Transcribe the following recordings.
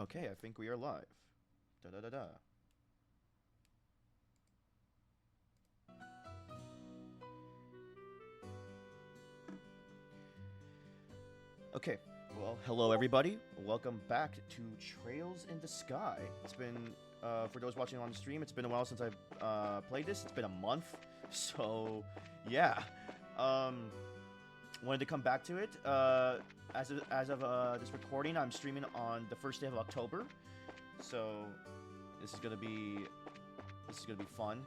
Okay, I think we are live. Da da da da. Okay, well, hello everybody. Welcome back to Trails in the Sky. It's been, for those watching on the stream, it's been a while since I've played this. It's been a month, so yeah. Wanted to come back to it. As of this recording, I'm streaming on the first day of October, so this is gonna be fun.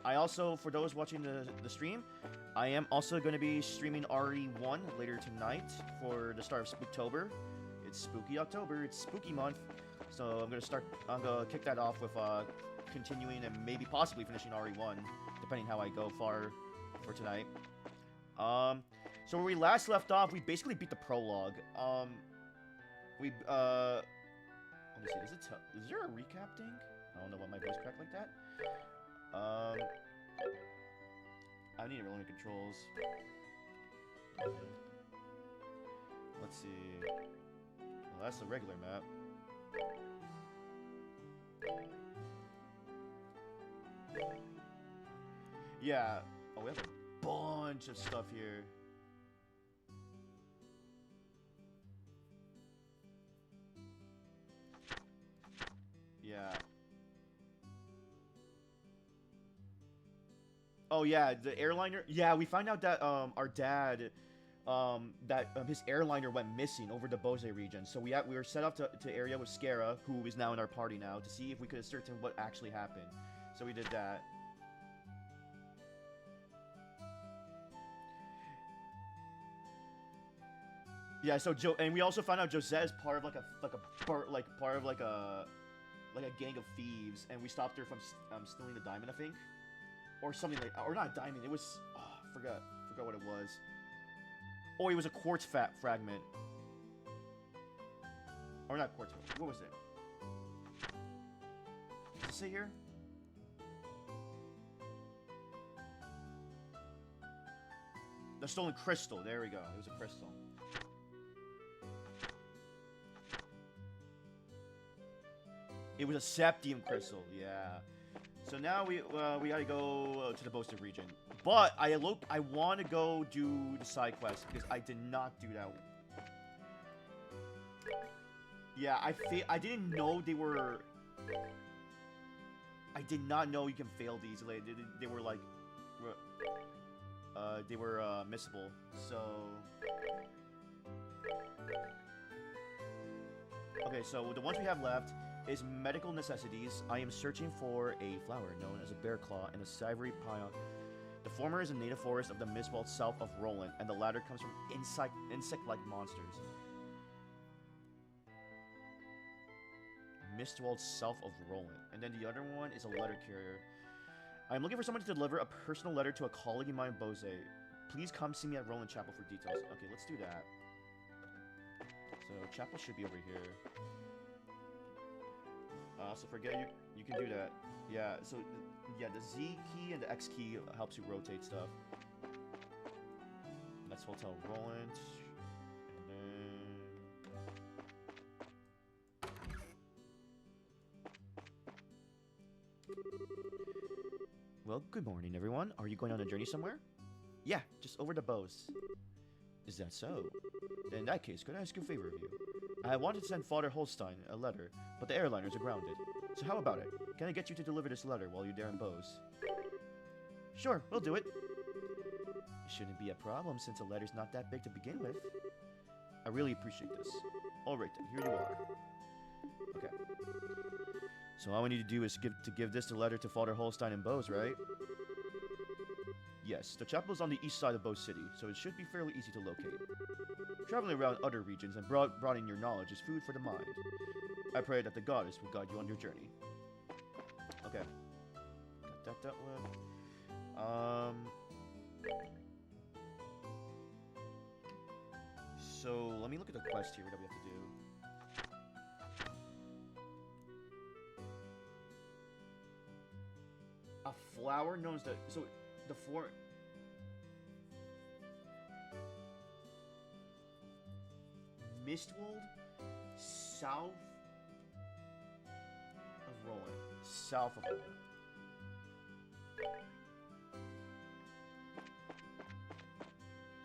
I also, for those watching the stream, I am also going to be streaming RE1 later tonight for the start of Spooktober. It's Spooky October, it's Spooky Month, so I'm going to kick that off with continuing and maybe possibly finishing RE1, depending how I go far for tonight. So where we last left off, we basically beat the prologue. Let me see, is there a recap thing? I don't know why my voice cracked like that. I need to learn controls. Let's see. Well, that's the regular map. Yeah. Oh, we have a bunch of stuff here. Yeah. Oh yeah, the airliner. Yeah, we find out that our dad, his airliner went missing over the Bose region. So we were set up to area with Scara, who is now in our party now, to see if we could ascertain what actually happened. So we did that. Yeah. So and we also found out Josette is part of like a gang of thieves, and we stopped her from stealing the diamond, I think. Or something like, or not a diamond. It was, forgot what it was. Oh, it was a quartz fragment. Or not quartz. What was it? Does it say here? The stolen crystal. There we go. It was a crystal. It was a septium crystal. Yeah. So now we gotta go to the Bose region, but I want to go do the side quest because I did not do that. Yeah, I didn't know they were. I did not know you can fail these. Like, they were like, missable. So. Okay, so the ones we have left is medical necessities. I am searching for a flower known as a bear claw and a savory pine. The former is a native forest of the Mistwald south of Roland, and the latter comes from insect-like monsters. Mistwald south of Roland. And then the other one is a letter carrier. I am looking for someone to deliver a personal letter to a colleague of mine, Bose. Please come see me at Roland Chapel for details. Okay, let's do that. So, chapel should be over here. So forget you can do that. Yeah, so yeah, the Z key and the X key helps you rotate stuff. That's Hotel Roland. And then... Well, good morning everyone. Are you going on a journey somewhere? Yeah, just over to Bose. Is that so? Then in that case, could I ask you a favor of you? I wanted to send Father Holstein a letter, but the airliners are grounded. So how about it? Can I get you to deliver this letter while you're there in Bose? Sure, we'll do it. It shouldn't be a problem since the letter's not that big to begin with. I really appreciate this. Alright then, here you are. Okay. So all we need to do is give this letter to Father Holstein in Bose, right? Yes, the chapel is on the east side of Bose City, so it should be fairly easy to locate. Traveling around other regions and broadening your knowledge is food for the mind. I pray that the goddess will guide you on your journey. Okay. Got that one. So, let me look at the quest here. What do we have to do? A flower known as the... So, the floor... Mistwald south of Roland. South of Roland.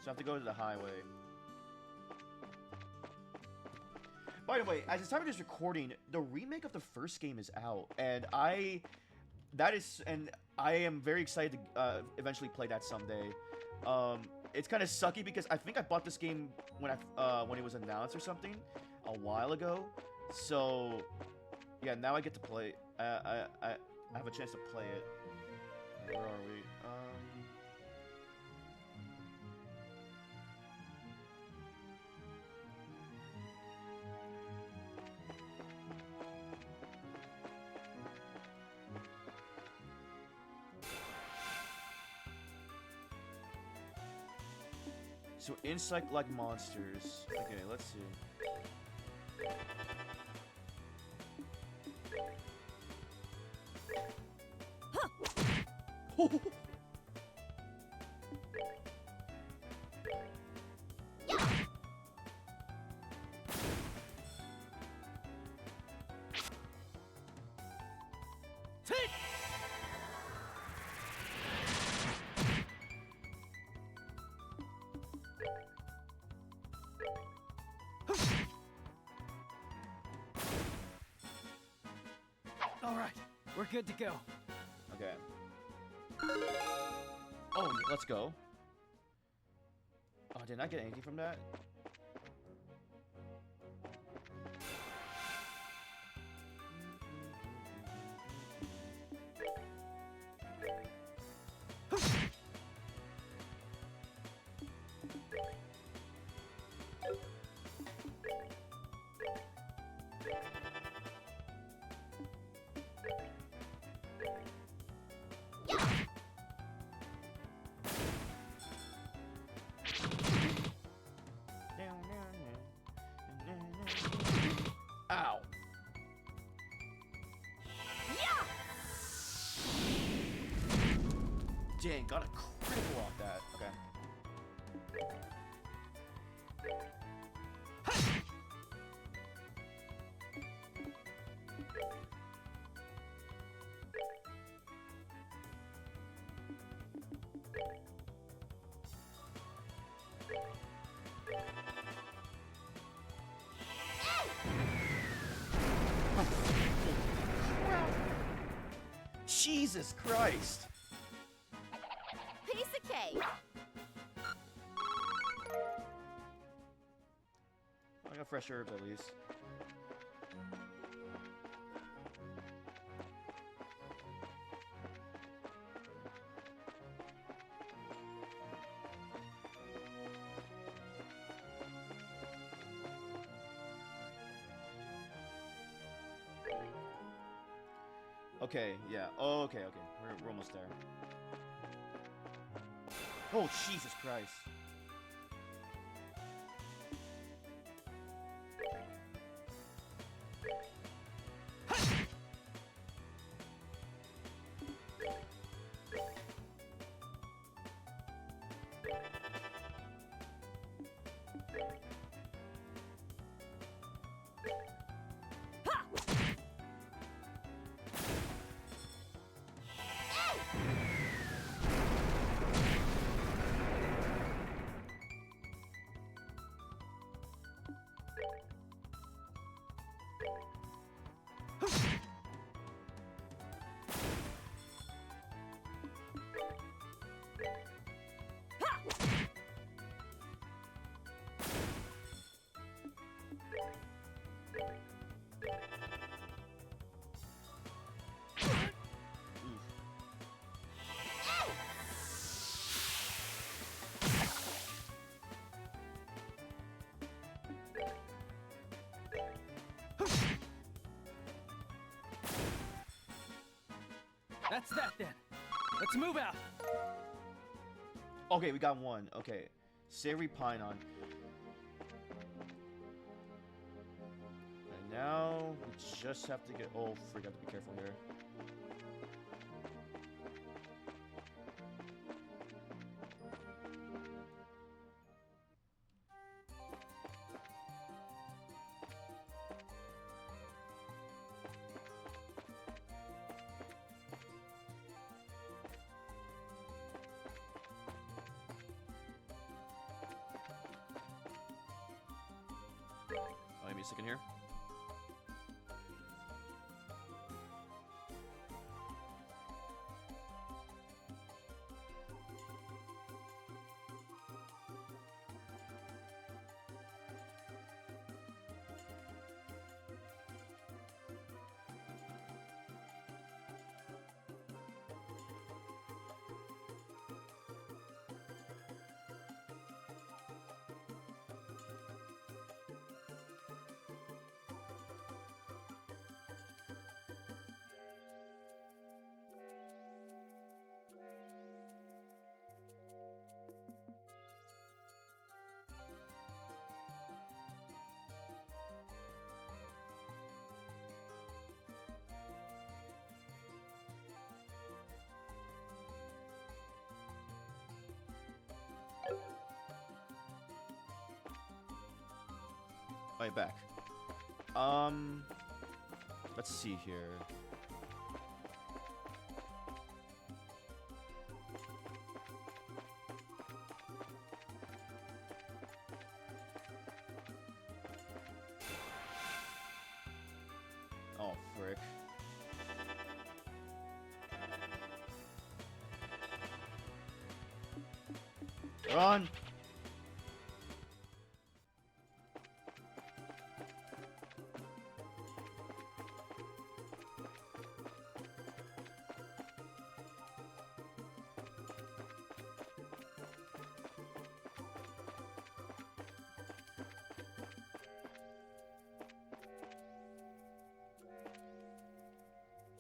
So I have to go to the highway. By the way, at the time of this recording, the remake of the first game is out, and I am very excited to eventually play that someday. It's kind of sucky because I think I bought this game when it was announced or something a while ago. So yeah, now I get to play. I have a chance to play it. Where are we? So insect-like monsters. Okay, let's see. Huh. All right, we're good to go. Okay. Oh, let's go. Oh, did I get anything from that? Ow. Dang, got a critical off that. Okay. Jesus Christ! Piece of cake. I got fresh herbs at least. Okay, yeah. Oh, okay. We're almost there. Oh, Jesus Christ. That's that then. Let's move out. Okay, we got one. Okay. Savory pine on. And now we just have to get. Oh, forgot to be careful here. me a second here. Alright, back. Let's see here. Oh, frick. Run!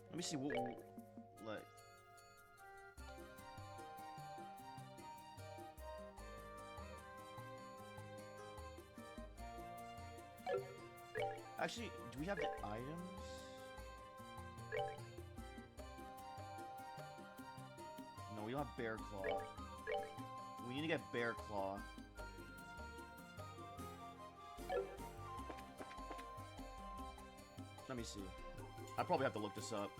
Let me see what like. Actually, do we have the items? No, we don't have Bear Claw. We need to get Bear Claw. Let me see. I probably have to look this up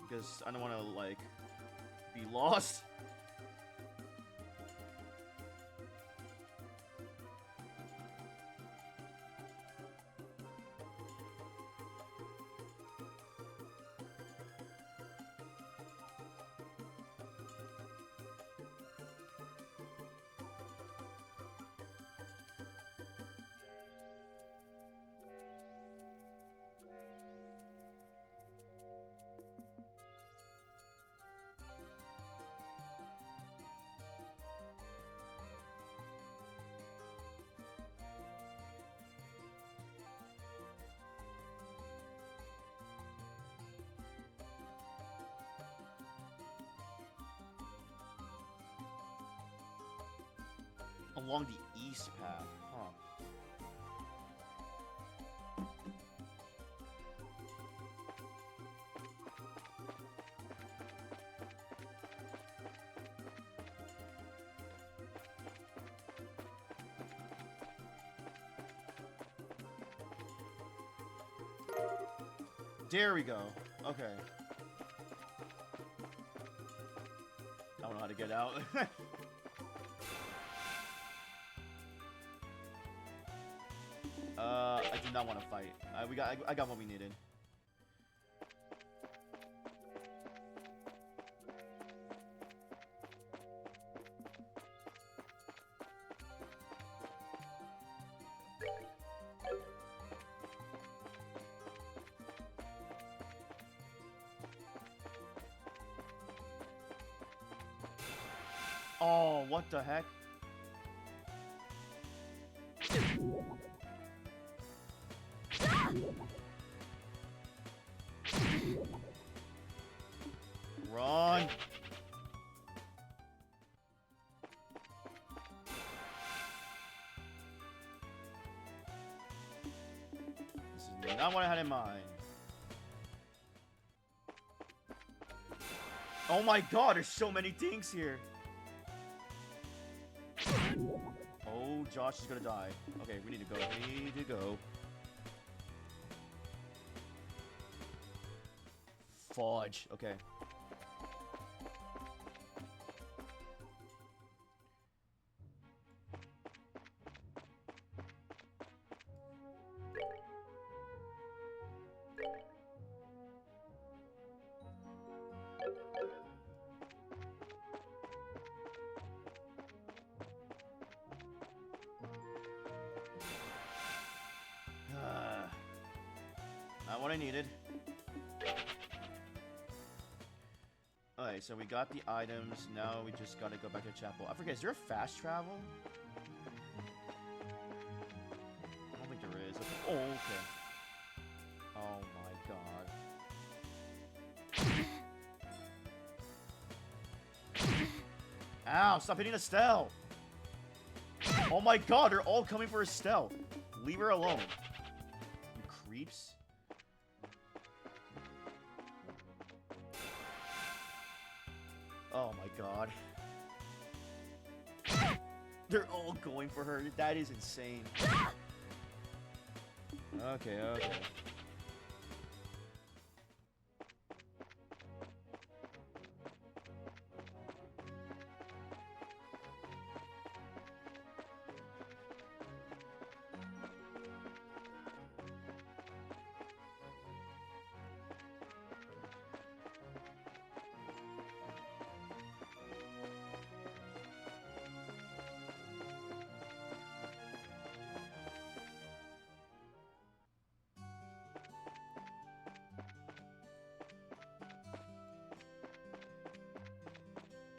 because I don't want to like be lost. Along the east path, huh? There we go. Okay. I don't know how to get out. I do not want to fight. I got what we needed. Oh, what the heck? Run! This is not what I had in mind. Oh my god, there's so many things here. Oh, Josh is gonna die. Okay, we need to go. We need to go. Fudge. Okay. what I needed. Alright, so we got the items. Now we just gotta go back to the chapel. I forget, is there a fast travel? I don't think there is. Oh, okay. Oh my god. Ow, stop hitting Estelle! Oh my god, they're all coming for Estelle. Leave her alone. You creeps. Oh my god. They're all going for her. That is insane. Okay, okay.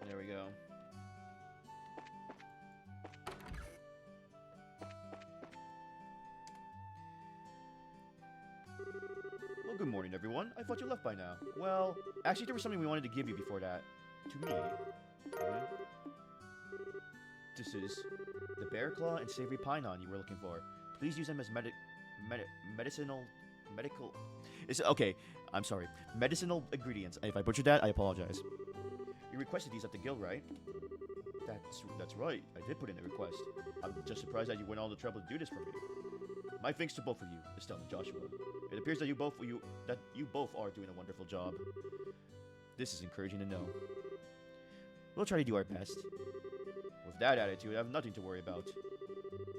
There we go. Well, good morning, everyone. I thought you left by now. Well, actually, there was something we wanted to give you before that. To me. This is the bear claw and savory pinon you were looking for. Please use them as medical... It's, okay, I'm sorry. Medicinal ingredients. If I butchered that, I apologize. You requested these at the guild, right? That's right. I did put in a request. I'm just surprised that you went all the trouble to do this for me. My thanks to both of you, Estelle and Joshua. It appears that you both are doing a wonderful job. This is encouraging to know. We'll try to do our best. With that attitude, I have nothing to worry about.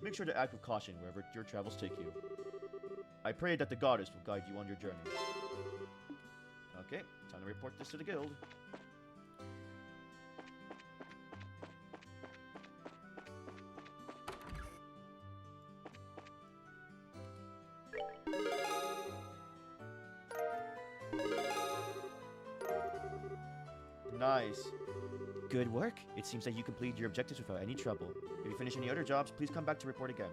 Make sure to act with caution wherever your travels take you. I pray that the goddess will guide you on your journey. Okay, time to report this to the guild. Nice. Good work. It seems that you completed your objectives without any trouble. If you finish any other jobs, please come back to report again.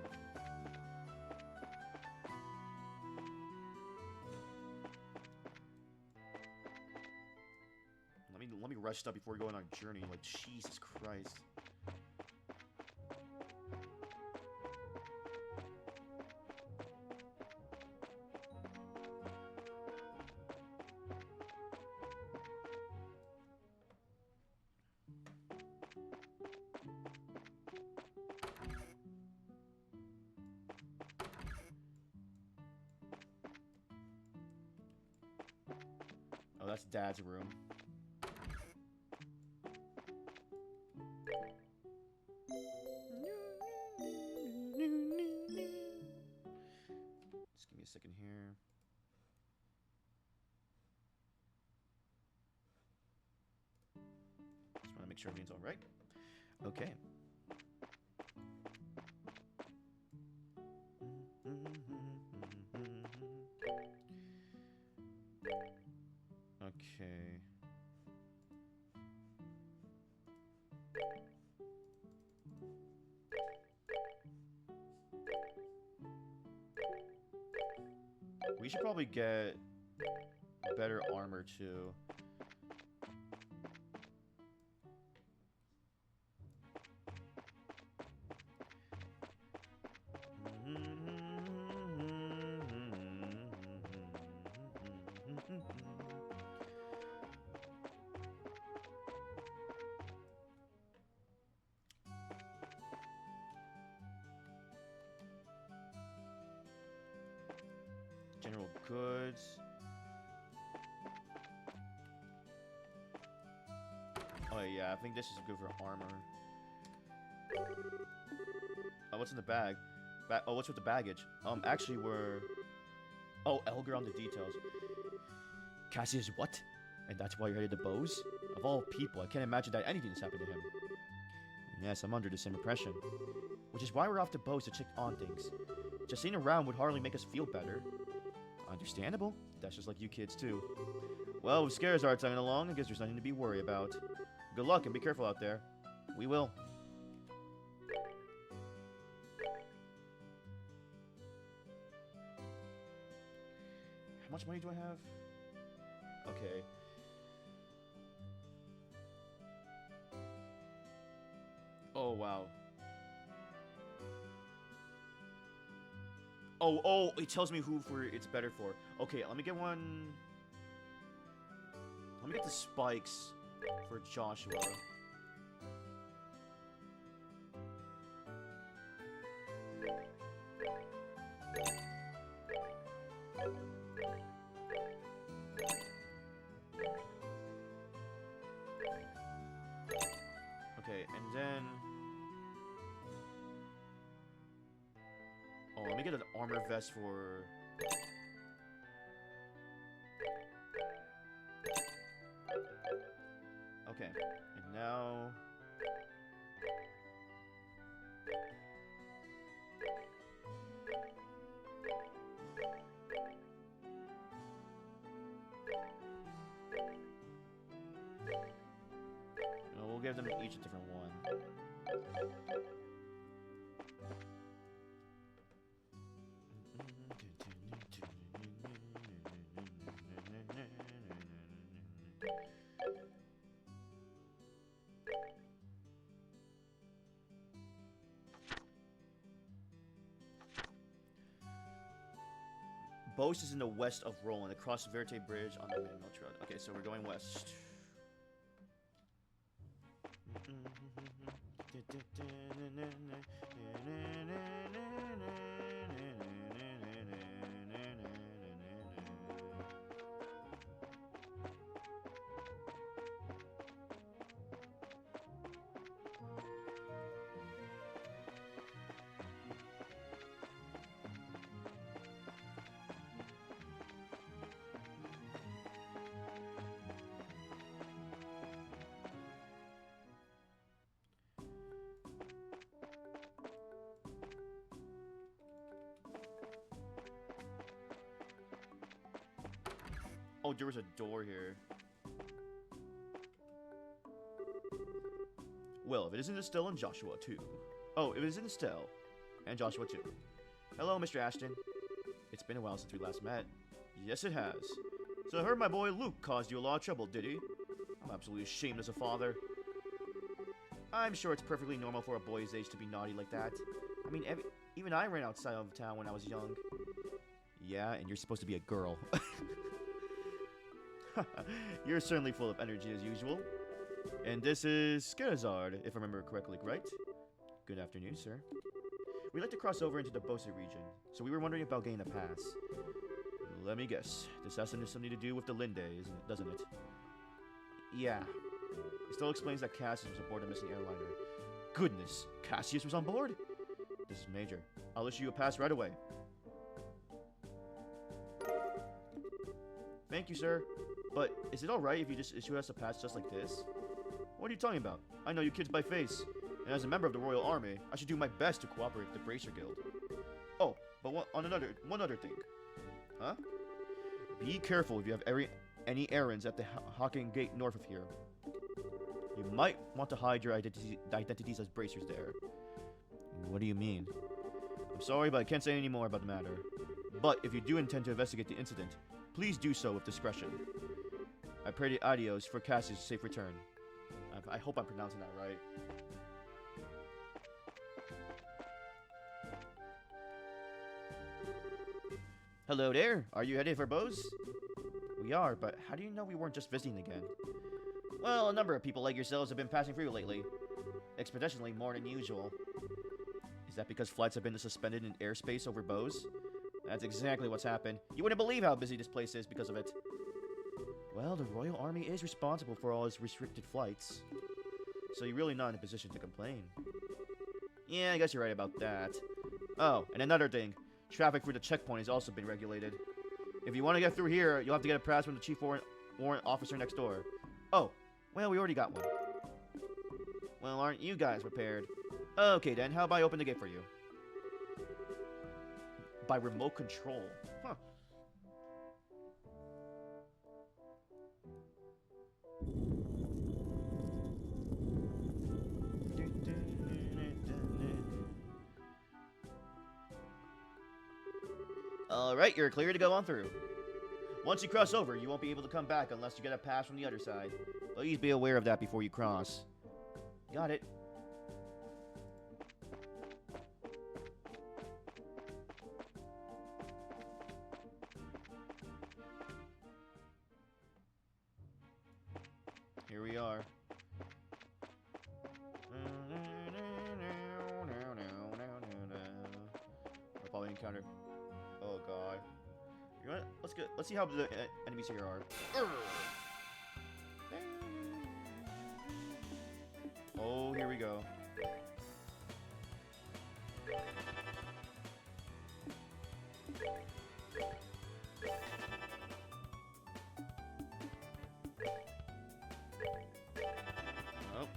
Let me rush stuff before we go on our journey. Like, Jesus Christ. Oh, that's Dad's room. Just give me a second here. Just want to make sure everything's all right. Okay. Okay. We should probably get better armor too. General goods. Oh yeah, I think this is good for armor. Oh, what's in the bag? Oh, what's with the baggage? Actually we're... Oh, Elgar on the details. Cassius what? And that's why you're headed to Bose? Of all people, I can't imagine that anything has happened to him. Yes, I'm under the same impression. Which is why we're off to Bose to check on things. Just sitting around would hardly make us feel better. Understandable. That's just like you kids, too. Well, with scares are tagging along, I guess there's nothing to be worried about. Good luck and be careful out there. We will. How much money do I have? Okay. Oh, wow. Oh, it tells me who it's better for. Okay, let me get one. Let me get the spikes for Joshua. Okay, and then... Oh, let me get an armor vest for... Okay, and now... No, we'll give them each a different one. Bose is in the west of Roland, across the Verte Bridge on the Main Milk Road. Okay, so we're going west. Oh, there was a door here. Well, if it isn't Estelle and Joshua, too. Oh, if it isn't Estelle and Joshua, too. Hello, Mr. Ashton. It's been a while since we last met. Yes, it has. So I heard my boy Luke caused you a lot of trouble, did he? I'm absolutely ashamed as a father. I'm sure it's perfectly normal for a boy his age to be naughty like that. I mean, even I ran outside of town when I was young. Yeah, and you're supposed to be a girl. You're certainly full of energy as usual. And this is Scarazard, if I remember correctly, right? Good afternoon, sir. We'd like to cross over into the Bose region, so we were wondering about getting a pass. Let me guess. This has something to do with the Linde, doesn't it? Yeah. It still explains that Cassius was aboard a missing airliner. Goodness, Cassius was on board? This is major. I'll issue you a pass right away. Thank you, sir. But is it alright if you just issue us a pass just like this? What are you talking about? I know you kids by face. And as a member of the Royal Army, I should do my best to cooperate with the Bracer Guild. Oh, but one other thing. Huh? Be careful if you have any errands at the Hawking Gate north of here. You might want to hide your identities as bracers there. What do you mean? I'm sorry, but I can't say any more about the matter. But if you do intend to investigate the incident, please do so with discretion. I pray to Adios for Cassius' safe return. I hope I'm pronouncing that right. Hello there. Are you headed for Bose? We are, but how do you know we weren't just visiting again? Well, a number of people like yourselves have been passing through lately. Exponentially more than usual. Is that because flights have been suspended in airspace over Bose? That's exactly what's happened. You wouldn't believe how busy this place is because of it. Well, the Royal Army is responsible for all its restricted flights. So you're really not in a position to complain. Yeah, I guess you're right about that. Oh, and another thing. Traffic through the checkpoint has also been regulated. If you want to get through here, you'll have to get a pass from the Chief Warrant Officer next door. Oh, well, we already got one. Well, aren't you guys prepared? Okay, then, how about I open the gate for you? By remote control. Huh. Alright, you're clear to go on through. Once you cross over, you won't be able to come back unless you get a pass from the other side. Please be aware of that before you cross. Got it. Here we are. We'll probably encounter. Oh god. You know what? Let's see how the enemies here are. Oh, here we go. Oh.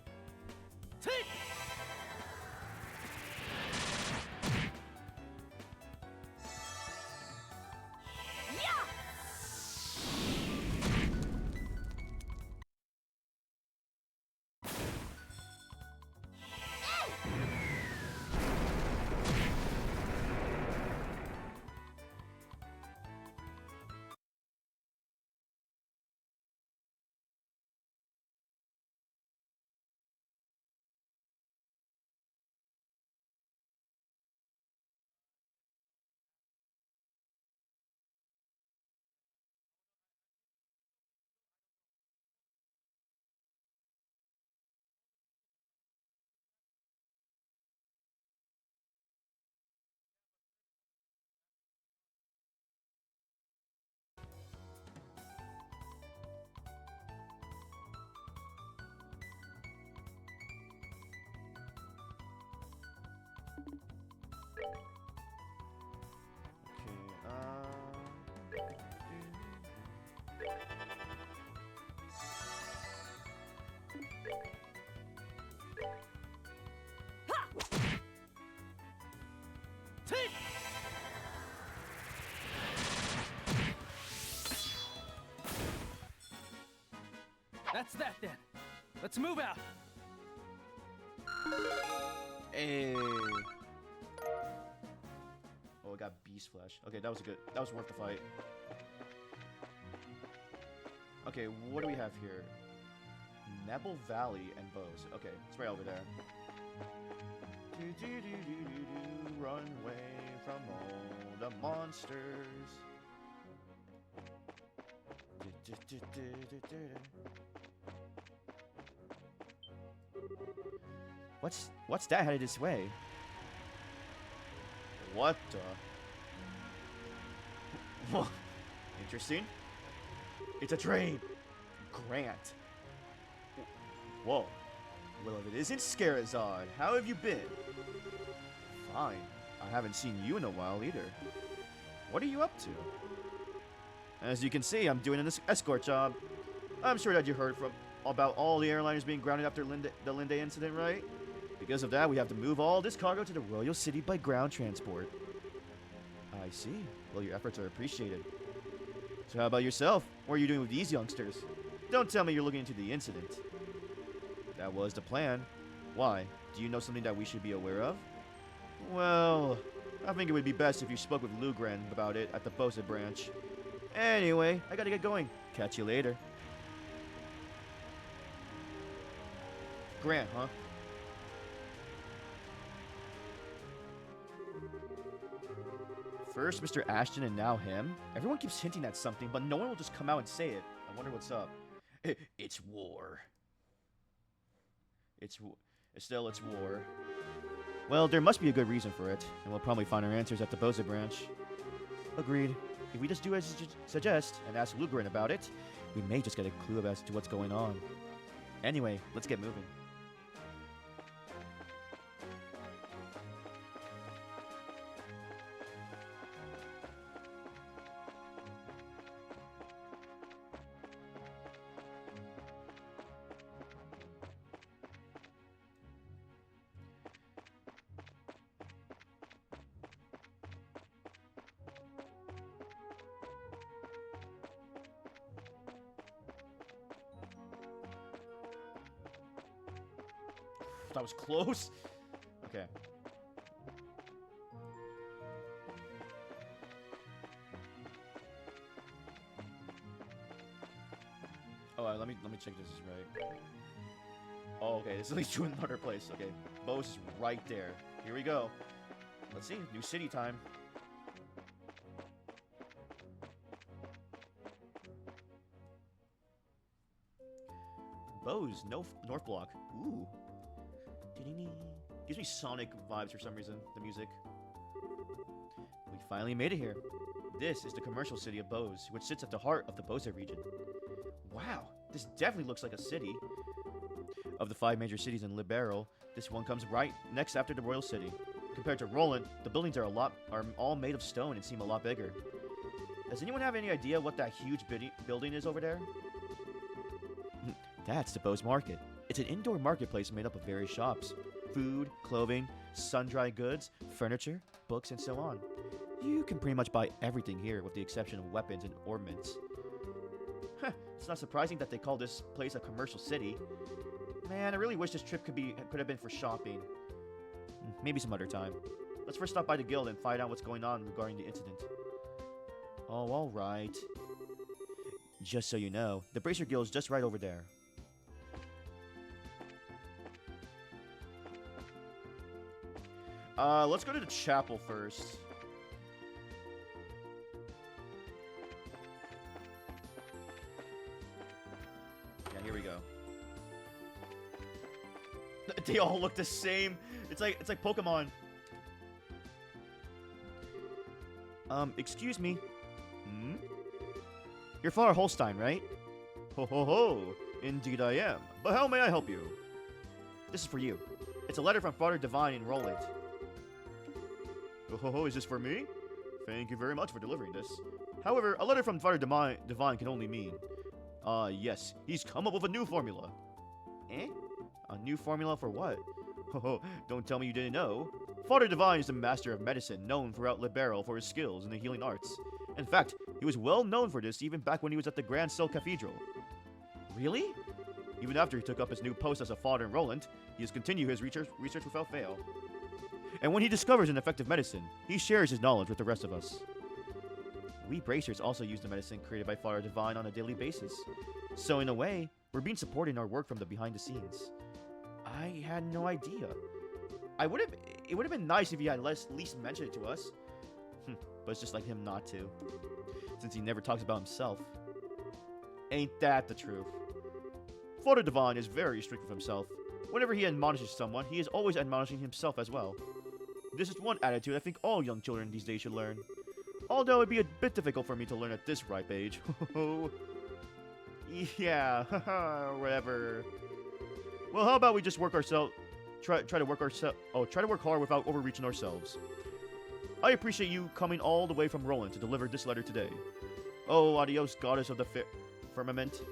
That's that then. Let's move out. Hey. Oh, I got beast flesh. Okay, that was worth the fight. Okay, what do we have here? Nebel Valley and Bose. Okay, it's right over there. Run away from all the monsters. What's that headed this way? What the? Interesting. It's a train. Grant. Whoa. Well, if it isn't Scarazard, how have you been? Fine. I haven't seen you in a while either. What are you up to? As you can see, I'm doing an escort job. I'm sure that you heard about all the airliners being grounded after the Linde incident, right? Because of that, we have to move all this cargo to the Royal City by ground transport. I see. Well, your efforts are appreciated. So how about yourself? What are you doing with these youngsters? Don't tell me you're looking into the incident. That was the plan. Why? Do you know something that we should be aware of? Well, I think it would be best if you spoke with Lugren about it at the Bose branch. Anyway, I gotta get going. Catch you later. Grant, huh? First Mr. Ashton and now him? Everyone keeps hinting at something, but no one will just come out and say it. I wonder what's up. It's war. It's war. Well, there must be a good reason for it, and we'll probably find our answers at the Bose branch. Agreed. If we just do as you suggest and ask Lugren about it, we may just get a clue as to what's going on. Anyway, let's get moving. That was close. Okay. Oh, let me check this is right. Oh, okay, this leads to another place. Okay, Bose is right there. Here we go. Let's see, new city time. Bose, no North Block. Ooh. Gives me Sonic vibes for some reason, the music. We finally made it here. This is the commercial city of Bose, which sits at the heart of the Bose region. Wow, this definitely looks like a city. Of the 5 major cities in Liberal, this one comes right next after the Royal City. Compared to Roland, the buildings are all made of stone and seem a lot bigger. Does anyone have any idea what that huge building is over there? That's the Bose Market. It's an indoor marketplace made up of various shops. Food, clothing, sun-dried goods, furniture, books, and so on. You can pretty much buy everything here with the exception of weapons and ornaments. It's not surprising that they call this place a commercial city. Man, I really wish this trip could have been for shopping. Maybe some other time. Let's first stop by the guild and find out what's going on regarding the incident. Oh, alright. Just so you know, the Bracer Guild is just right over there. Let's go to the chapel first. Yeah, here we go. They all look the same. It's like Pokemon. Excuse me. Hmm? You're Father Holstein, right? Ho ho ho. Indeed I am. But how may I help you? This is for you. It's a letter from Father Divine in Roland. Oh, is this for me? Thank you very much for delivering this. However, a letter from Father Divine can only mean... yes, he's come up with a new formula. Eh? A new formula for what? Oh, don't tell me you didn't know. Father Divine is the master of medicine, known throughout Liberal for his skills in the healing arts. In fact, he was well known for this even back when he was at the Grand Soul Cathedral. Really? Even after he took up his new post as a father in Roland, he has continued his research without fail. And when he discovers an effective medicine, he shares his knowledge with the rest of us. We Bracers also use the medicine created by Father Divine on a daily basis. So in a way, we're being supported in our work from the behind the scenes. I had no idea. It would have been nice if he had at least mentioned it to us. But it's just like him not to. Since he never talks about himself. Ain't that the truth? Father Divine is very strict with himself. Whenever he admonishes someone, he is always admonishing himself as well. This is one attitude I think all young children these days should learn. Although it'd be a bit difficult for me to learn at this ripe age. Yeah, whatever. Well, how about we just work ourselves... Try to work hard without overreaching ourselves. I appreciate you coming all the way from Roland to deliver this letter today. Oh, adios, goddess of the firmament.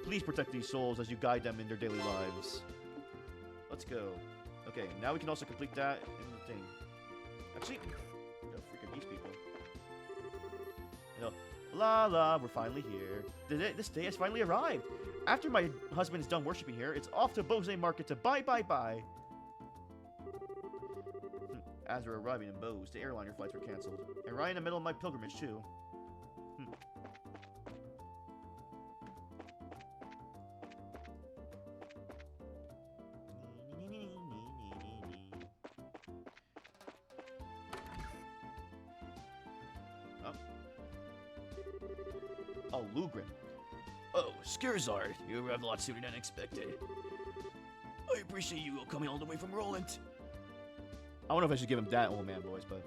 Please protect these souls as you guide them in their daily lives. Let's go. Okay, now we can also complete that in the thing. Actually, freaking these people. You know, la la, we're finally here. This day has finally arrived. After my husband is done worshiping here, it's off to Bose Market to bye. As we're arriving in Bose, the airliner flights were cancelled. And right in the middle of my pilgrimage, too. Oh, Lugrin. Oh, Skirzard, you arrived a lot sooner than expected. I appreciate you coming all the way from Roland. I don't know if I should give him that old man voice, but...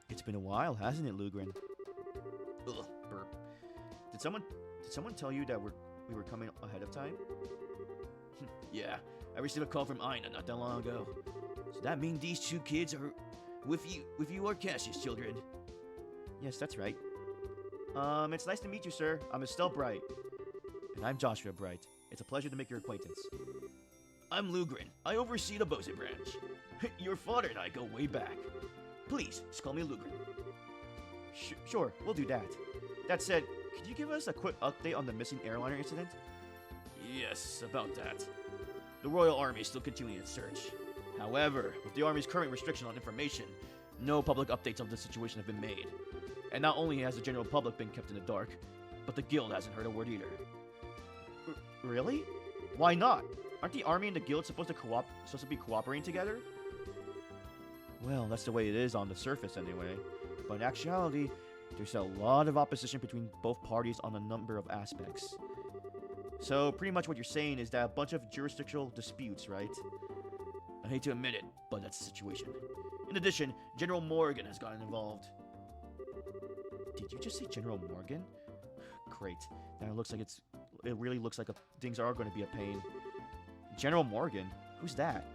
It's been a while, hasn't it, Lugrin? Ugh, burp. Did someone tell you that we were coming ahead of time? Yeah, I received a call from Aina not that long ago. So that means these two kids are with you are Cassius children. Yes, that's right. It's nice to meet you, sir. I'm Estelle Bright. And I'm Joshua Bright. It's a pleasure to make your acquaintance. I'm Lugrin. I oversee the Bose branch. Your father and I go way back. Please, just call me Lugrin. Sure, we'll do that. That said, could you give us a quick update on the missing airliner incident? Yes, about that. The Royal Army is still continuing its search. However, with the Army's current restriction on information, no public updates of the situation have been made. And not only has the general public been kept in the dark, but the Guild hasn't heard a word either. Really? Why not? Aren't the army and the guild supposed to be cooperating together? Well, that's the way it is on the surface anyway. But in actuality, there's a lot of opposition between both parties on a number of aspects. So pretty much what you're saying is that a bunch of jurisdictional disputes, right? I hate to admit it, but that's the situation. In addition, General Morgan has gotten involved. Did you just say General Morgan? Great. Now it really looks like things are going to be a pain. General Morgan? Who's that?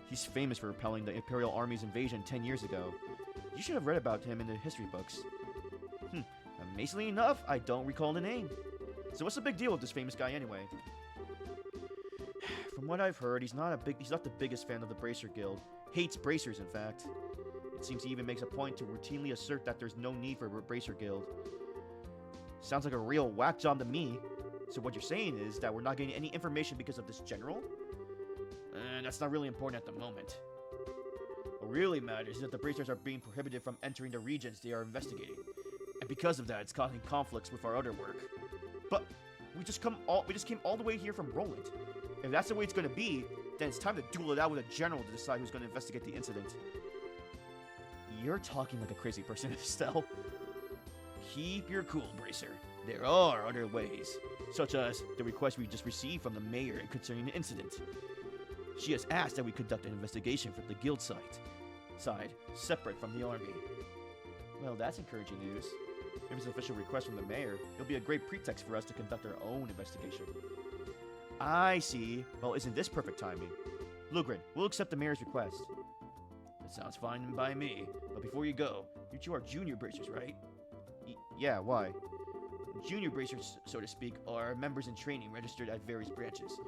He's famous for repelling the Imperial Army's invasion 10 years ago. You should have read about him in the history books. Amazingly enough, I don't recall the name. So what's the big deal with this famous guy anyway? From what I've heard, he's not the biggest fan of the Bracer Guild. Hates bracers, in fact. It seems he even makes a point to routinely assert that there's no need for a Bracer Guild. Sounds like a real whack job to me. So what you're saying is that we're not getting any information because of this general? That's not really important at the moment. What really matters is that the Bracers are being prohibited from entering the regions they are investigating. And because of that, it's causing conflicts with our other work. But we just came all the way here from Roland. If that's the way it's going to be, then it's time to duel it out with a general to decide who's going to investigate the incident. You're talking like a crazy person, Estelle. Keep your cool, Bracer. There are other ways, such as the request we just received from the mayor concerning the incident. She has asked that we conduct an investigation from the guild side, separate from the army. Well, that's encouraging news. If it's an official request from the mayor, it'll be a great pretext for us to conduct our own investigation. I see. Well, isn't this perfect timing? Lugrin, we'll accept the mayor's request. That sounds fine by me. But before you go, you two are junior bracers, right? Yeah, why? Junior bracers, so to speak, are members in training registered at various branches.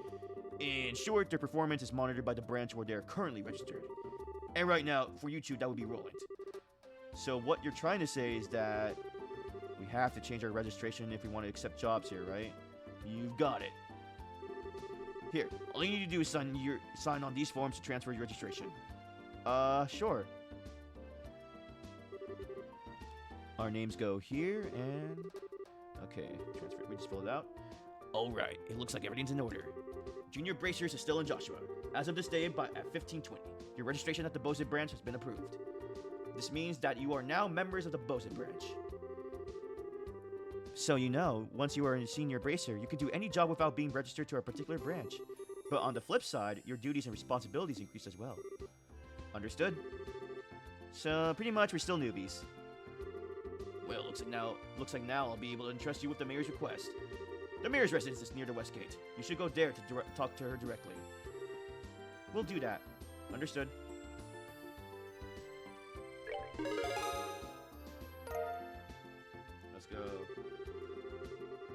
In short, their performance is monitored by the branch where they are currently registered. And right now, for you two, that would be Roland. So what you're trying to say is that we have to change our registration if we want to accept jobs here, right? You've got it. Here, all you need to do is sign on these forms to transfer your registration. Sure. Our names go here, and... Okay, transfer. We just fill it out. Alright, it looks like everything's in order. Junior Bracers is still in Joshua. As of this day, at 1520, your registration at the Bose branch has been approved. This means that you are now members of the Bose branch. So you know, once you are a senior bracer, you can do any job without being registered to a particular branch. But on the flip side, your duties and responsibilities increase as well. Understood? So pretty much we're still newbies. Well, looks like now I'll be able to entrust you with the mayor's request. The mayor's residence is near the west gate. You should go there to talk to her directly. We'll do that. Understood. Let's go.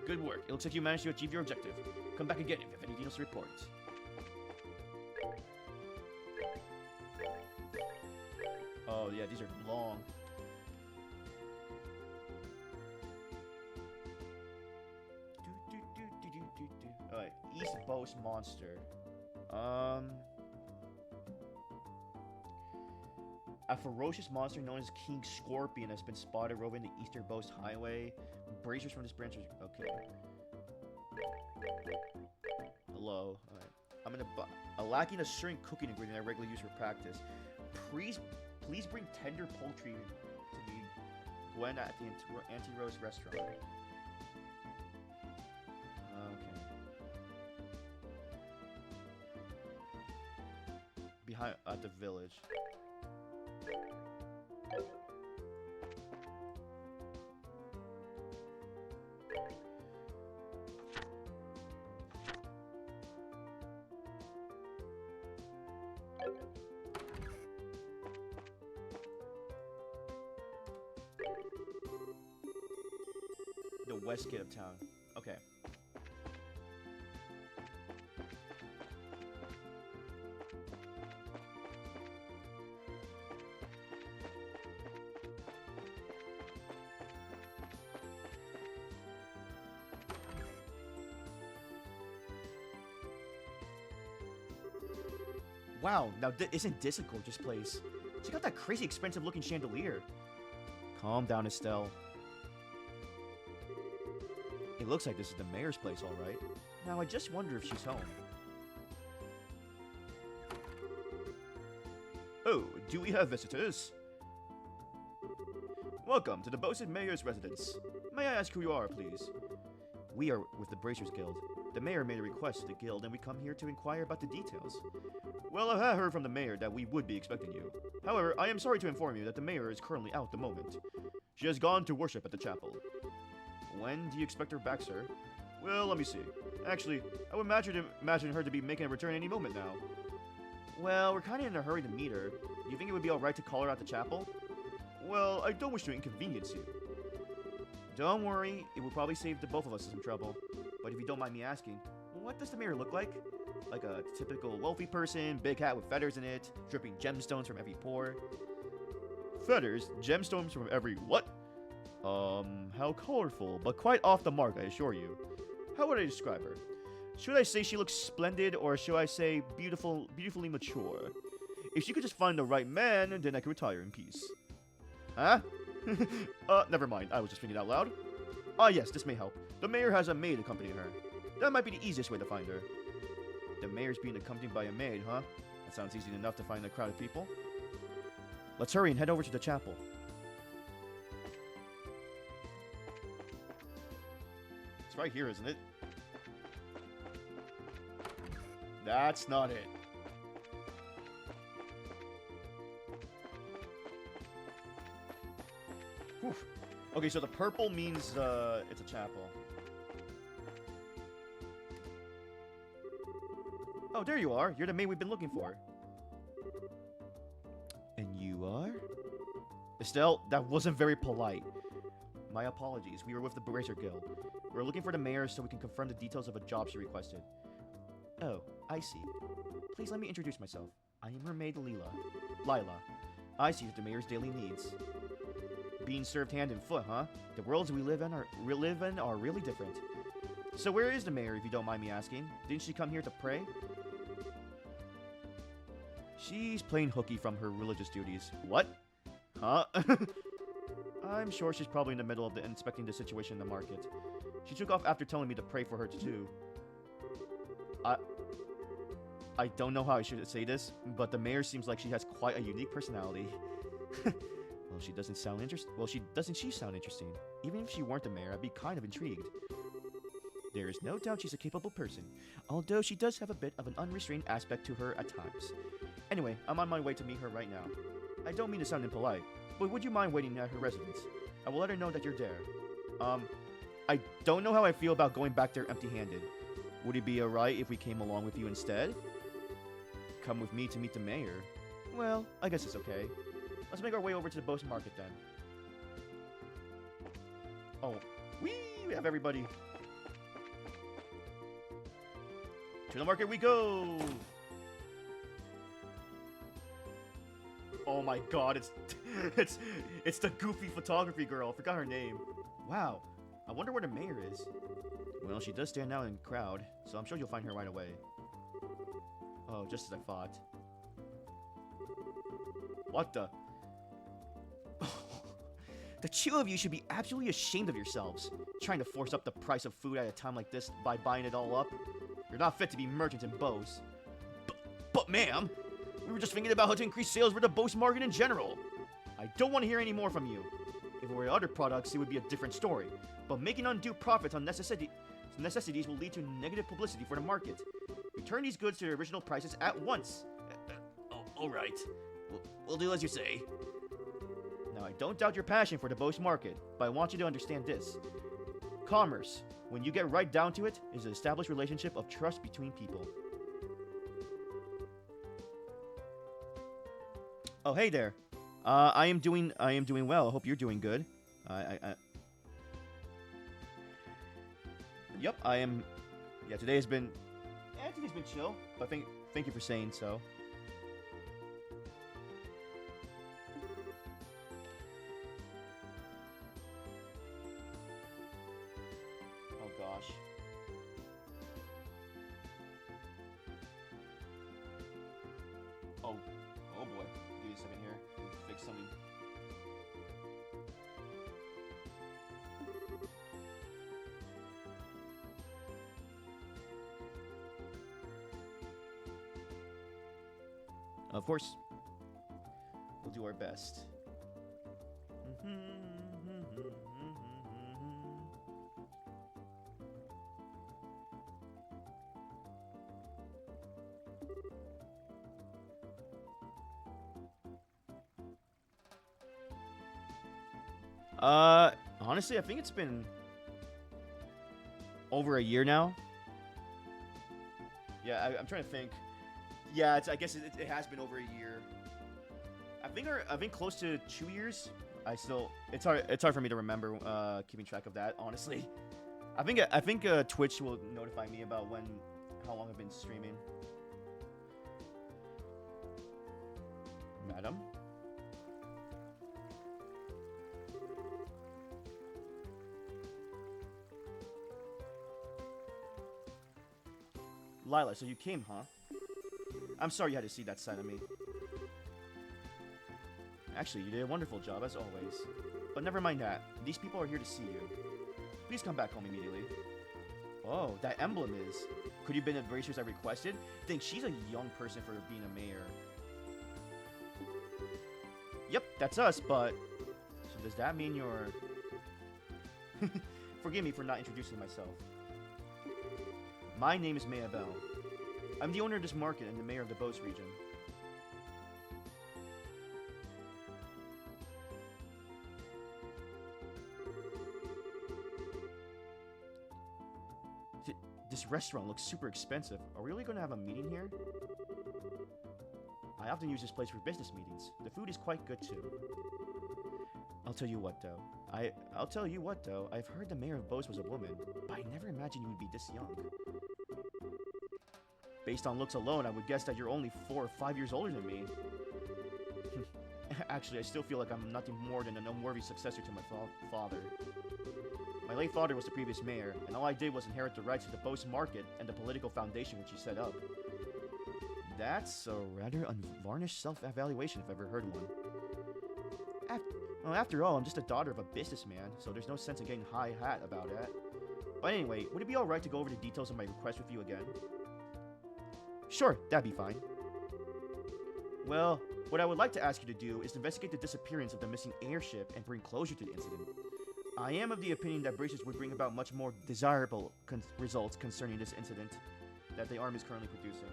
Good work. It looks like you managed to achieve your objective. Come back again if you have anything else to report. Oh yeah, these are long. Alright, East Bose Monster. A ferocious monster known as King Scorpion has been spotted roving the Eastern Bose Highway. Bracers from this branch are... Okay. Hello. Alright. Lacking a certain cooking ingredient I regularly use for practice. Please bring tender poultry to me, Gwen, at the Auntie Rose restaurant. Okay. Behind at the village. The west gate of town. Okay. Wow, now isn't this a gorgeous place? Check out that crazy expensive looking chandelier. Calm down, Estelle. It It looks like this is the mayor's place, all right. Now, I just wonder if she's home. Oh, do we have visitors? Welcome to the Bose Mayor's residence. May I ask who you are, please? We are with the Bracers Guild. The mayor made a request to the guild, and we come here to inquire about the details. Well, I have heard from the mayor that we would be expecting you. However, I am sorry to inform you that the mayor is currently out at the moment. She has gone to worship at the chapel. When do you expect her back, sir? Well, let me see. Actually, I would imagine her to be making a return any moment now. Well, we're kind of in a hurry to meet her. Do you think it would be alright to call her at the chapel? Well, I don't wish to inconvenience you. Don't worry, it will probably save the both of us some trouble. But if you don't mind me asking, what does the mayor look like? Like a typical wealthy person, big hat with feathers in it, dripping gemstones from every pore. Feathers? Gemstones from every what? How colorful, but quite off the mark, I assure you. How would I describe her? Should I say she looks splendid, or should I say beautifully mature? If she could just find the right man, then I could retire in peace. Huh? Never mind, I was just thinking out loud. Ah yes, this may help. The mayor has a maid accompanying her. That might be the easiest way to find her. The mayor's being accompanied by a maid, huh? That sounds easy enough to find a crowd of people. Let's hurry and head over to the chapel. It's right here, isn't it? That's not it. Whew. Okay, so the purple means it's a chapel. Oh, there you are. You're the maid we've been looking for. And you are? Estelle, that wasn't very polite. My apologies. We were with the Bracer Guild. We're looking for the mayor so we can confirm the details of a job she requested. Oh, I see. Please let me introduce myself. I am her maid, Lila. I see that the mayor's daily needs. Being served hand and foot, huh? The worlds we live in are really different. So where is the mayor, if you don't mind me asking? Didn't she come here to pray? She's playing hooky from her religious duties. What? Huh? I'm sure she's probably in the middle of inspecting the situation in the market. She took off after telling me to pray for her too. I don't know how I should say this, but the mayor seems like she has quite a unique personality. Well, she doesn't sound interesting. Well, doesn't she sound interesting? Even if she weren't the mayor, I'd be kind of intrigued. There is no doubt she's a capable person, although she does have a bit of an unrestrained aspect to her at times. Anyway, I'm on my way to meet her right now. I don't mean to sound impolite, but would you mind waiting at her residence? I will let her know that you're there. I don't know how I feel about going back there empty-handed. Would it be alright if we came along with you instead? Come with me to meet the mayor? Well, I guess it's okay. Let's make our way over to the Bose market then. Oh, we have everybody. To the market we go! Oh my god, it's the goofy photography girl. I forgot her name. Wow, I wonder where the mayor is. Well, she does stand out in the crowd, so I'm sure you'll find her right away. Oh, just as I thought. What the? The two of you should be absolutely ashamed of yourselves, trying to force up the price of food at a time like this by buying it all up. You're not fit to be merchants in Bose. But ma'am, we were just thinking about how to increase sales for the Bose market in general. I don't want to hear any more from you. If it were other products, it would be a different story. But making undue profits on necessities will lead to negative publicity for the market. Return these goods to their original prices at once. Alright. We'll do as you say. Now, I don't doubt your passion for the Bose market, but I want you to understand this. Commerce, when you get right down to it, is an established relationship of trust between people. Oh, hey there. I am doing well. I hope you're doing good. Yep, I am. Yeah, today's been chill. But thank you for saying so. Oh gosh. Oh boy. Give me a second here. Fix something. Of course, we'll do our best. Honestly, I think it's been over a year now. Yeah, I'm trying to think. Yeah, I guess it has been over a year. I think close to 2 years. It's hard for me to remember keeping track of that, honestly. I think Twitch will notify me about how long I've been streaming. Madam? Lila, so you came, huh? I'm sorry you had to see that side of me. Actually, you did a wonderful job, as always. But never mind that. These people are here to see you. Please come back home immediately. Oh, that emblem is. Could you have been the bracers I requested? Think she's a young person for being a mayor. Yep, that's us, but... So does that mean you're... Forgive me for not introducing myself. My name is Maya Bell. I'm the owner of this market and the mayor of the Bose region. This restaurant looks super expensive. Are we really going to have a meeting here? I often use this place for business meetings. The food is quite good too. I'll tell you what though. I've heard the mayor of Bose was a woman, but I never imagined you would be this young. Based on looks alone, I would guess that you're only 4 or 5 years older than me. Actually, I still feel like I'm nothing more than an unworthy successor to my father. My late father was the previous mayor, and all I did was inherit the rights to the Bose market and the political foundation which he set up. That's a rather unvarnished self-evaluation if I've ever heard one. After all, I'm just a daughter of a businessman, so there's no sense in getting high hat about it. But anyway, would it be alright to go over the details of my request with you again? Sure, that'd be fine. Well, what I would like to ask you to do is to investigate the disappearance of the missing airship and bring closure to the incident. I am of the opinion that bracers would bring about much more desirable results concerning this incident that the army is currently producing.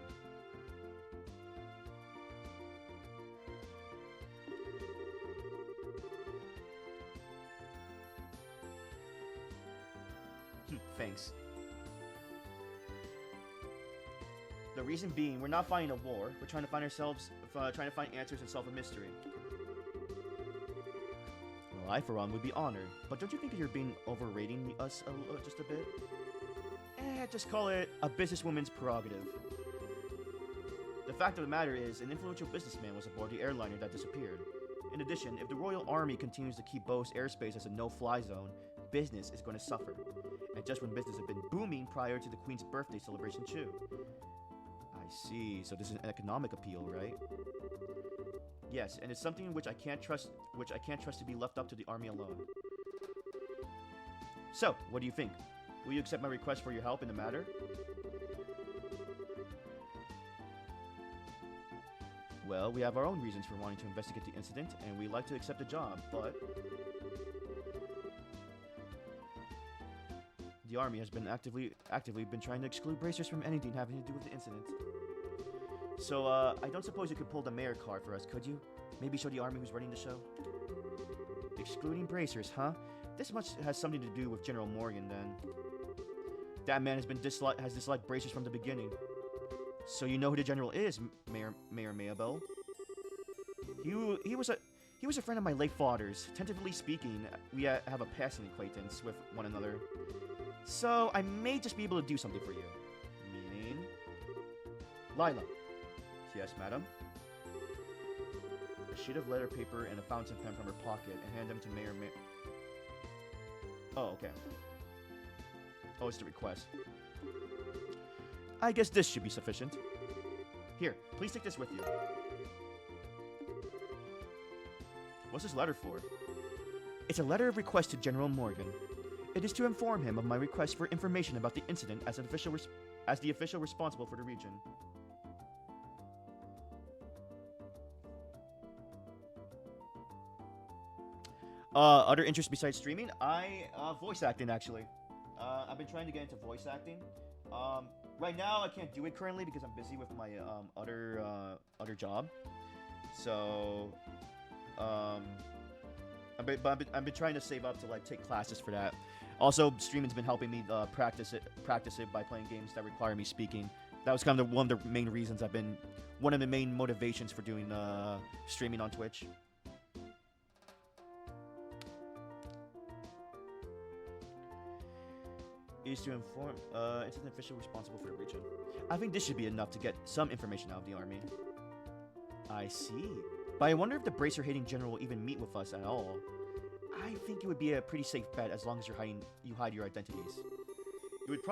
Thanks. The reason being, we're not fighting a war. We're trying to find answers and solve a mystery. Well, I, for one, would be honored. But don't you think that you're being overrating us just a bit? Just call it a businesswoman's prerogative. The fact of the matter is, an influential businessman was aboard the airliner that disappeared. In addition, if the Royal Army continues to keep Bose airspace as a no-fly zone, business is going to suffer. And just when business had been booming prior to the Queen's birthday celebration too. I see. So this is an economic appeal, right? Yes, and it's something which I can't trust to be left up to the army alone. So, what do you think? Will you accept my request for your help in the matter? Well, we have our own reasons for wanting to investigate the incident, and we'd like to accept the job, but... The army has been actively been trying to exclude bracers from anything having to do with the incident. So, I don't suppose you could pull the mayor card for us, could you? Maybe show the army who's running the show? Excluding bracers, huh? This much has something to do with General Morgan, then. That man has disliked bracers from the beginning. So you know who the general is, Mayor Mayabelle? He was a friend of my late father's. Tentatively speaking, we have a passing acquaintance with one another. So I may just be able to do something for you. Meaning? Lila. Yes, madam. A sheet of letter paper and a fountain pen from her pocket and hand them to Mayor Oh, okay. Oh, it's the request. I guess this should be sufficient. Here, please take this with you. What's this letter for? It's a letter of request to General Morgan. It is to inform him of my request for information about the incident as the official responsible for the region. Other interests besides streaming? Voice acting actually. I've been trying to get into voice acting. Right now I can't do it currently because I'm busy with my other job. So, I've been trying to save up to like take classes for that. Also, streaming's been helping me practice it by playing games that require me speaking. That was kind of one of the main reasons one of the main motivations for doing streaming on Twitch. Is to inform it's an official responsible for the region. I think this should be enough to get some information out of the army. I see. But I wonder if the Bracer hating general will even meet with us at all. I think it would be a pretty safe bet as long as you hide your identities. You would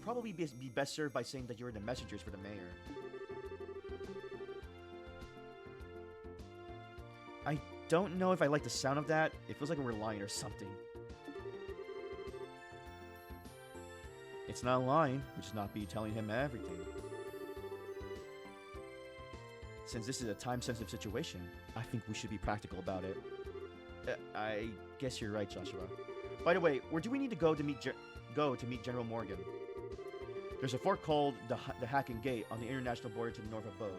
probably be best served by saying that you're the messengers for the mayor. I don't know if I like the sound of that. It feels like we're lying or something. It's not lying, we should not be telling him everything. Since this is a time-sensitive situation, I think we should be practical about it. I guess you're right, Joshua. By the way, where do we need to go to meet General Morgan? There's a fort called the Hacking Gate on the international border to the north of Bose.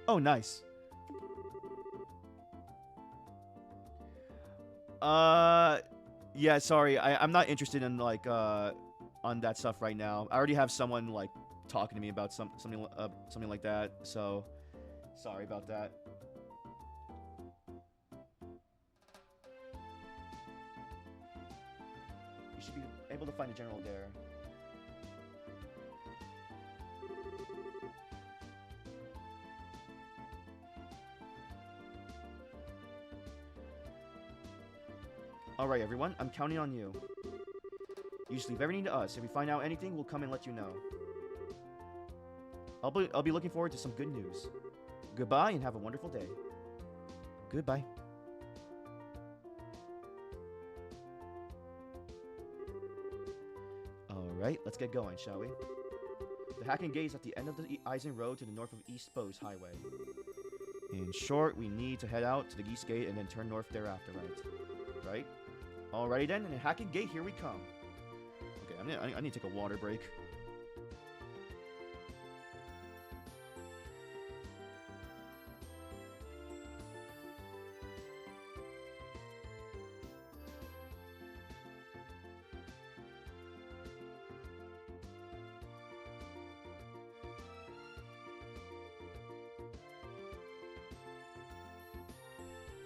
Oh, nice. Yeah, sorry. I'm not interested in like on that stuff right now. I already have someone like talking to me about something like that. So, sorry about that. You should be able to find a general there. Alright everyone, I'm counting on you. You just leave everything to us. If we find out anything, we'll come and let you know. I'll be looking forward to some good news. Goodbye and have a wonderful day. Goodbye. Alright, let's get going, shall we? The Hacking Gate is at the end of the Eisen Road to the north of East Bose Highway. In short, we need to head out to the East Gate and then turn north thereafter, right? Right? Alrighty then, and the Hacking Gate, here we come. Okay, I need to take a water break.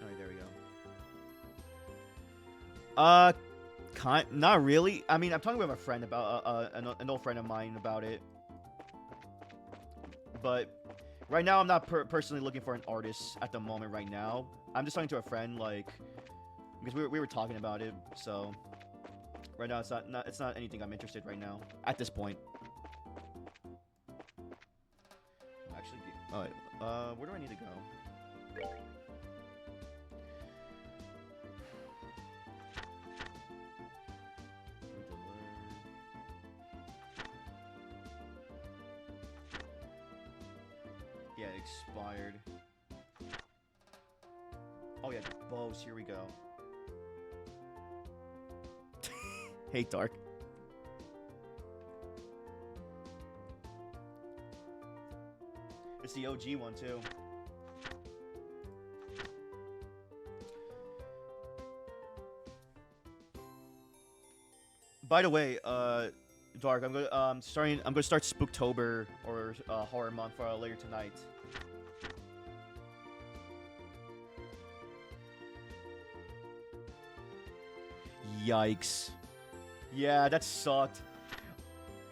Alright, there we go. Not really. I mean, I'm talking with a friend about an old friend of mine about it. But right now, I'm not personally looking for an artist at the moment. Right now, I'm just talking to a friend, like, because we were talking about it. So right now, it's not anything I'm interested right now at this point. Actually, where do I need to go? Yeah, it expired. Oh yeah, Bose, here we go. Hey, Dark. It's the OG one, too. By the way, Dark, I'm gonna start Spooktober or Horror Month later tonight. Yikes! Yeah, that sucked.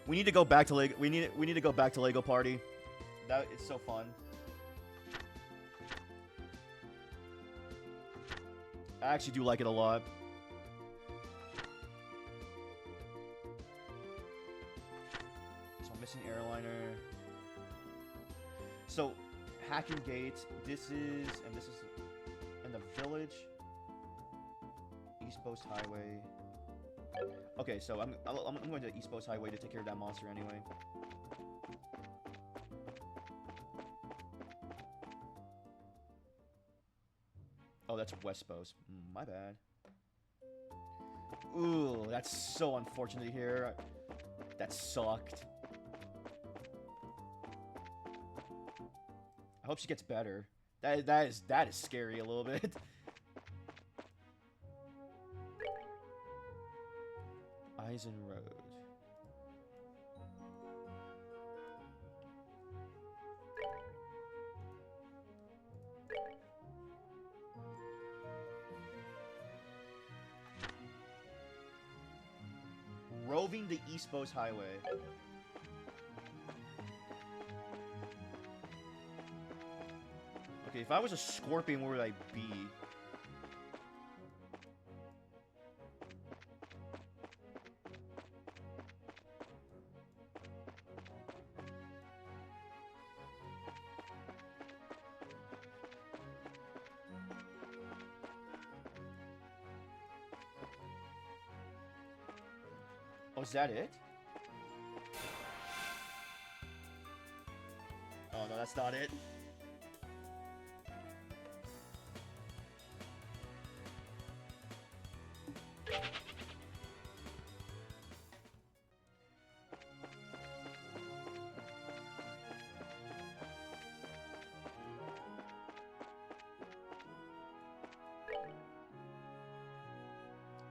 We need to go back to Lego. We need to go back to Lego Party. That it's so fun. I actually do like it a lot. Missing airliner. So, Hacking Gate. This is in the village. East Bose Highway. Okay, so I'm going to East Bose Highway to take care of that monster anyway. Oh, that's West Bose. My bad. Ooh, that's so unfortunate here. That sucked. I hope she gets better. That is scary a little bit. Eisen Road. Roving the East Bose Highway. Okay, if I was a scorpion, where would I be? Oh, is that it? Oh, no, that's not it.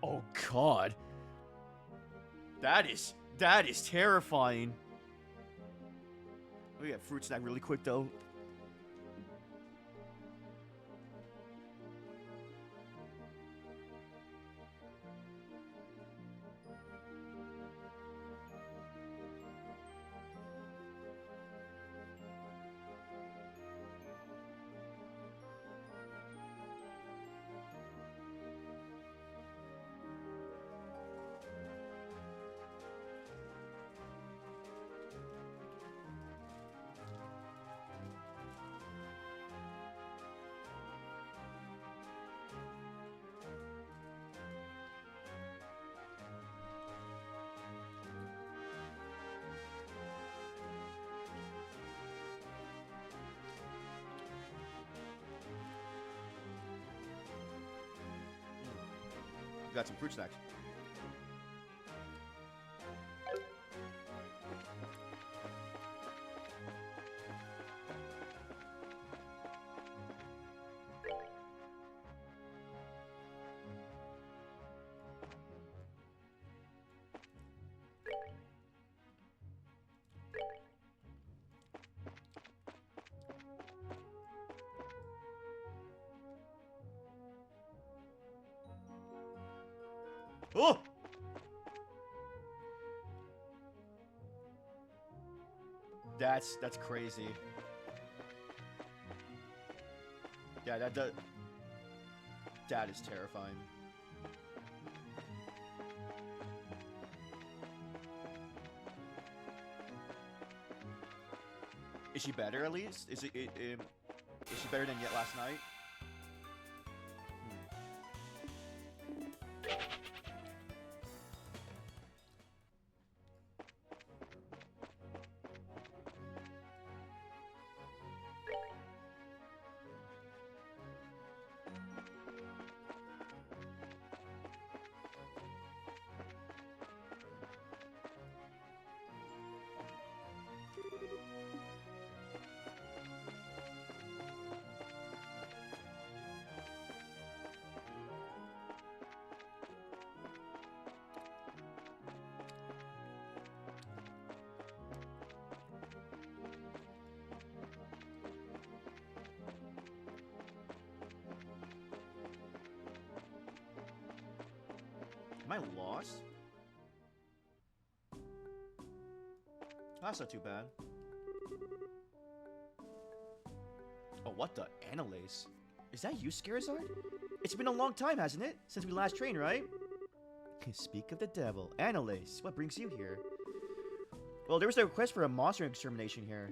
Oh, God. That is terrifying. We get fruit snack really quick though. Got some fruit snacks. Oh! That's crazy. Yeah, that is terrifying. Is she better at least? Is she better than yet last night? Am I lost? That's not too bad. Oh, what the Annalise? Is that you, Scarizard? It's been a long time, hasn't it? Since we last trained, right? Speak of the devil. Annalise, what brings you here? Well, there was a request for a monster extermination here.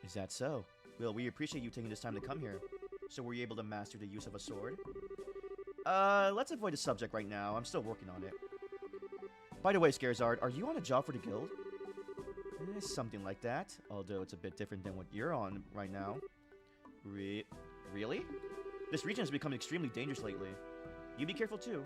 Is that so? Well, we appreciate you taking this time to come here. So were you able to master the use of a sword? Let's avoid the subject right now. I'm still working on it. By the way, Scarizard, are you on a job for the guild? Something like that. Although it's a bit different than what you're on right now. Really? This region has become extremely dangerous lately. You be careful too.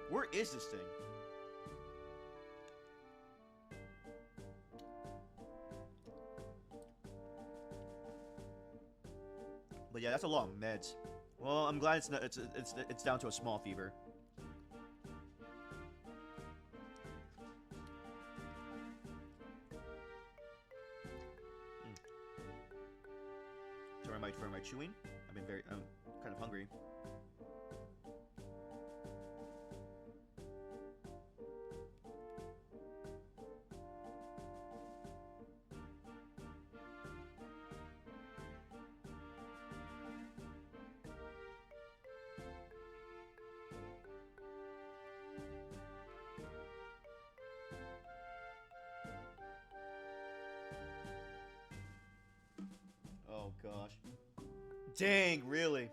Where is this thing? But yeah, that's a lot of meds. Well, I'm glad it's not, it's down to a small fever. So am I chewing? I'm kind of hungry. Oh gosh. Dang, really?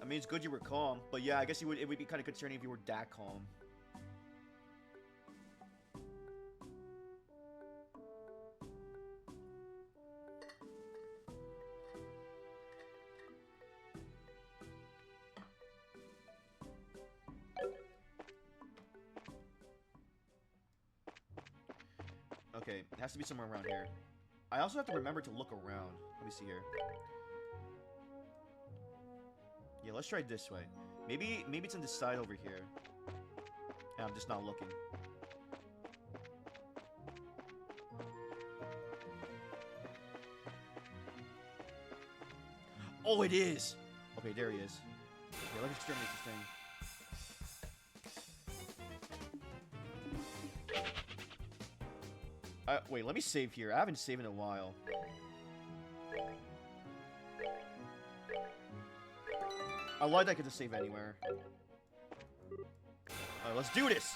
I mean, it's good you were calm, but yeah, I guess it would be kind of concerning if you were that calm. Okay, it has to be somewhere around here. I also have to remember to look around. Let me see here. Yeah, let's try it this way. Maybe it's on this side over here. And I'm just not looking. Oh, it is! Okay, there he is. Okay, let's exterminate this thing. Wait, let me save here. I haven't saved in a while. I like that I get to save anywhere. Alright, let's do this!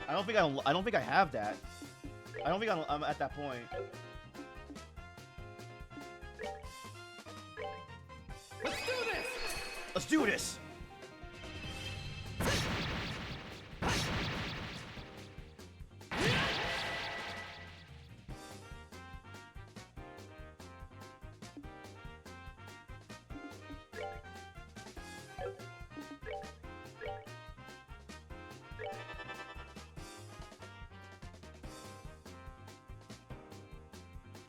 I don't think I have that. I don't think I'm at that point. Let's do this! Let's do this!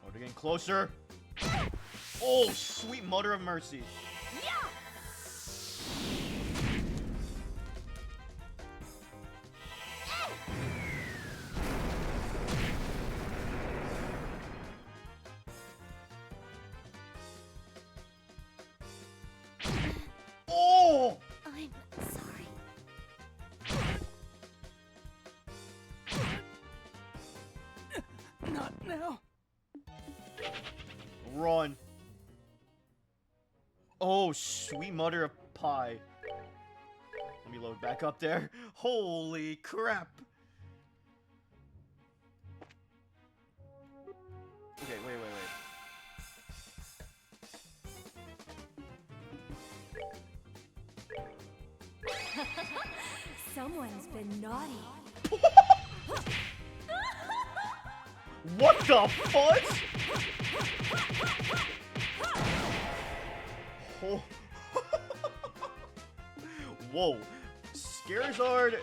Oh, they're getting closer. Oh, sweet mother of mercy. Oh! I'm sorry. Not now. Run. Oh, sweet mother of pie. Let me load back up there. Holy crap. Okay, wait. Someone's been naughty. What the fudge? Oh. Whoa. Scarizard.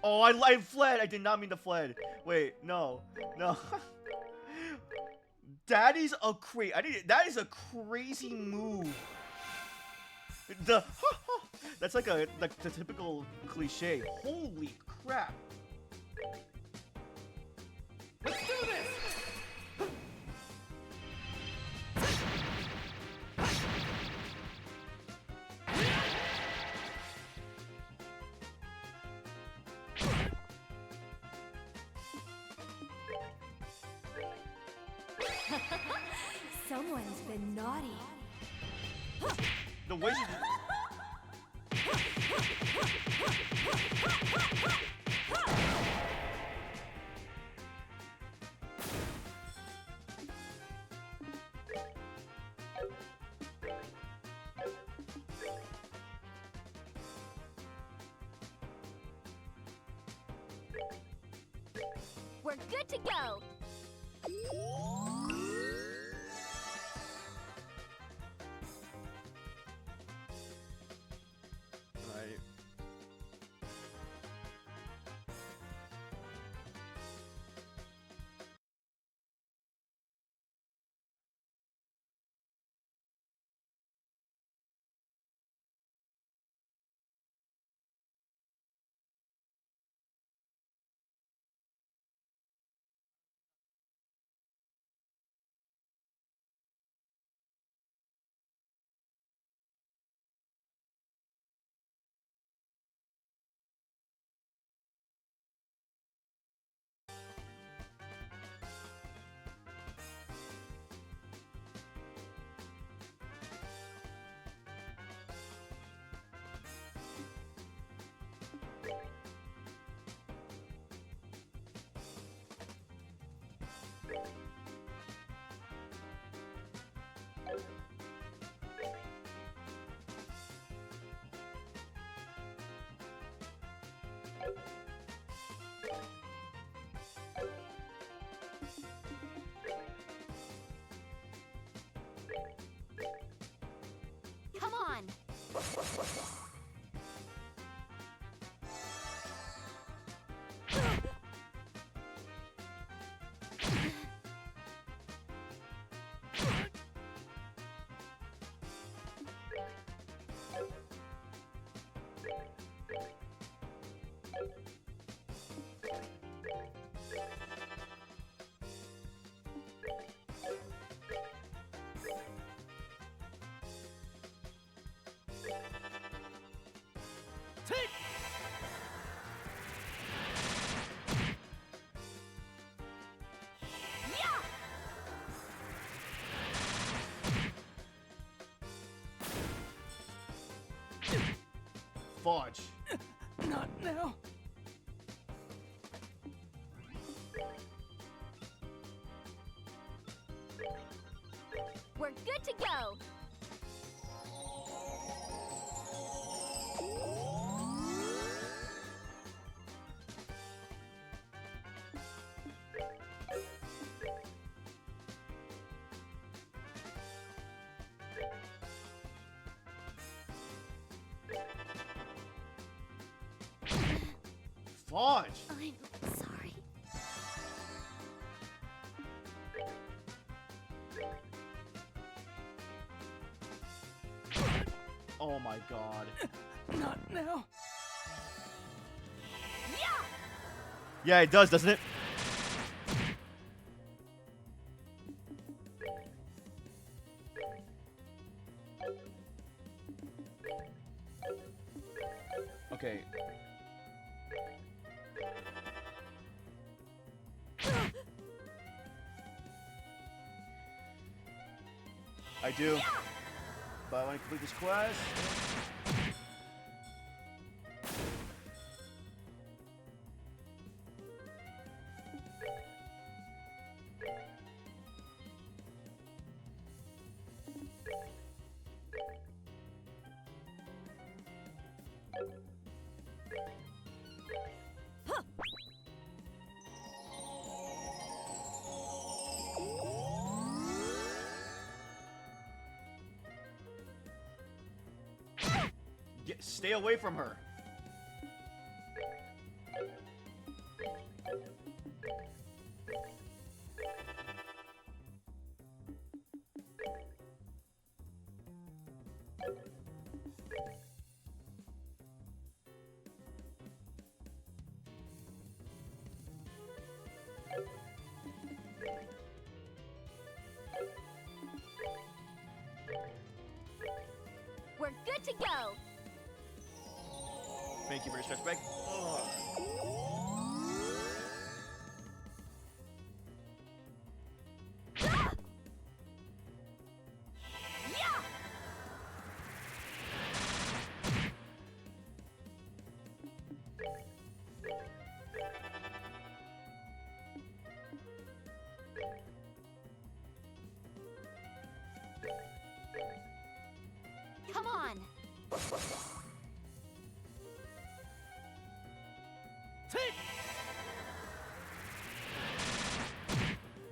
Oh, I fled. I did not mean to fled. Wait, no. That is a that is a crazy move. That's like the typical cliche. Holy crap. Let's do this! Someone's been naughty. The way she... We're good to go. Right. Come on. Take! Yeah! Fudge. Not now. We're good to go. Fudge. I'm sorry. Oh my god. Not now. Yeah! Yeah, it does, doesn't it? Okay. I do. But I want to complete this quest. Stay away from her. We're good to go. Thank you for your stretch bag. Ugh.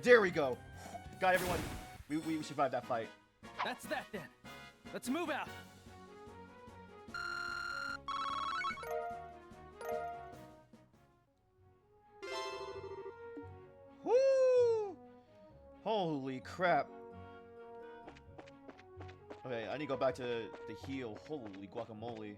There we go. Got everyone. We survived that fight. That's that then. Let's move out. Woo! Holy crap. Okay, I need to go back to the heel. Holy guacamole.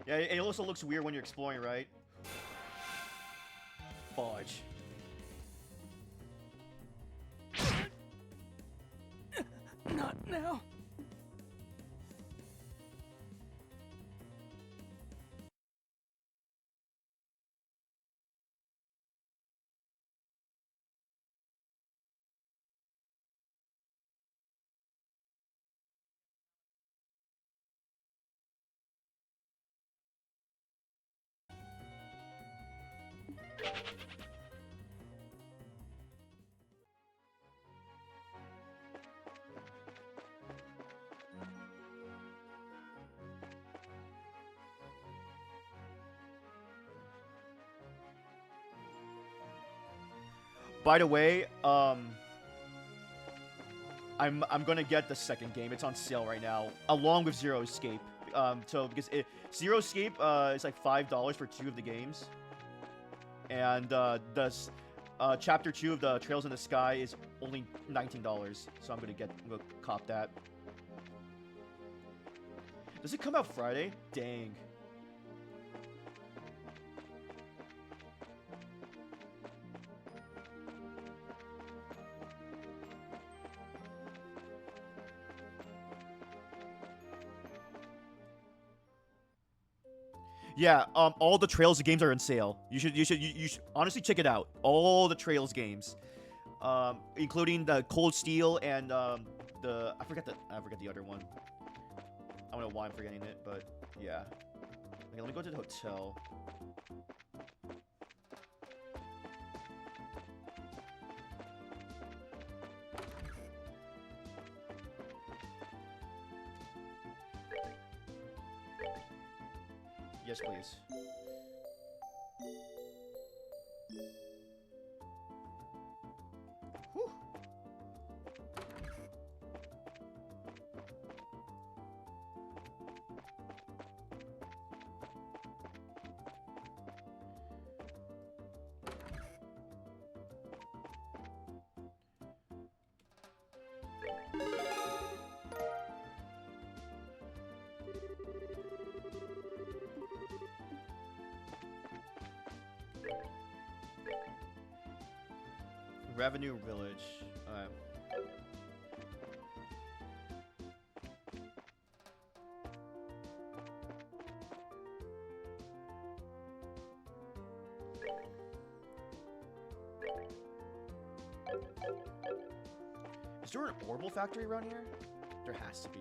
Yeah, it also looks weird when you're exploring, right? Fudge. Not now. By the way, I'm gonna get the second game. It's on sale right now, along with Zero Escape. So because Zero Escape is like $5 for 2 of the games, and Chapter 2 of the Trails in the Sky is only $19. So I'm gonna cop that. Does it come out Friday? Dang. Yeah, all the Trails games are on sale. You should honestly check it out. All the Trails games, including the Cold Steel and I forget the other one. I don't know why I'm forgetting it, but yeah. Okay, let me go to the hotel. Yes, please. Whew. Revenue Village. Alright. Is there an Orbital factory around here? There has to be.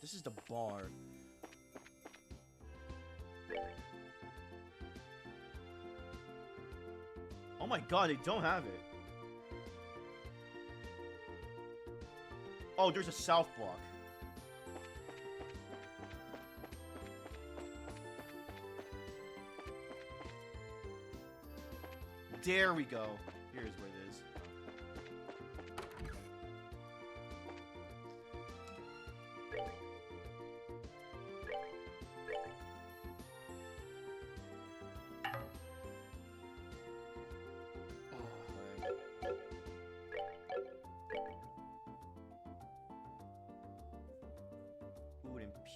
This is the bar. Oh my god, they don't have it. Oh, there's a south block. There we go. Here's where it is.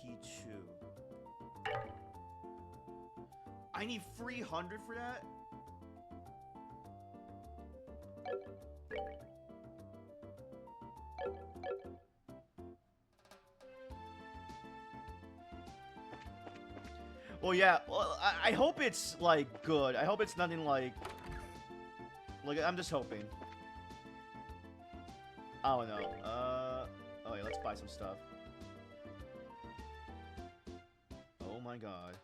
P2. I need 300 for that? Well, yeah. Well, I hope it's, like, good. I hope it's nothing like... I'm just hoping. I don't know. Oh yeah, let's buy some stuff. Oh my god.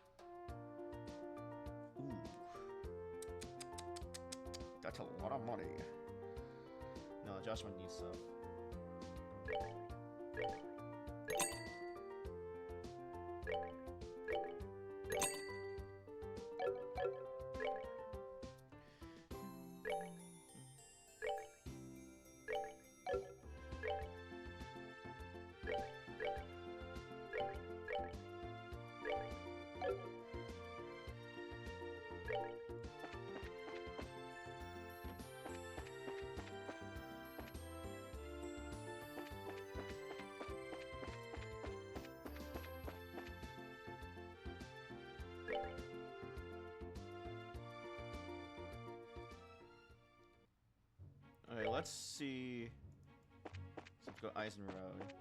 Ooh. That's a lot of money. No, Joshua needs stuff. Alright, let's see. Let's go Eisen Road.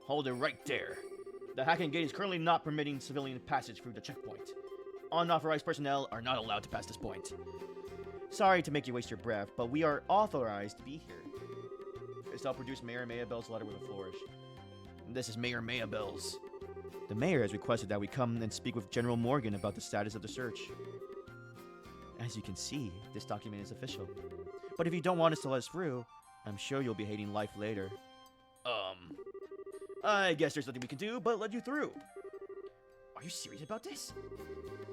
Hold it right there. The Hacking Gate is currently not permitting civilian passage through the checkpoint. Unauthorized personnel are not allowed to pass this point. Sorry to make you waste your breath, but we are authorized to be here. Estelle produced Mayor Mayabelle's letter with a flourish. This is Mayor Mayabelle's. The mayor has requested that we come and speak with General Morgan about the status of the search. As you can see, this document is official. But if you don't want us to let us through, I'm sure you'll be hating life later. I guess there's nothing we can do but let you through. Are you serious about this?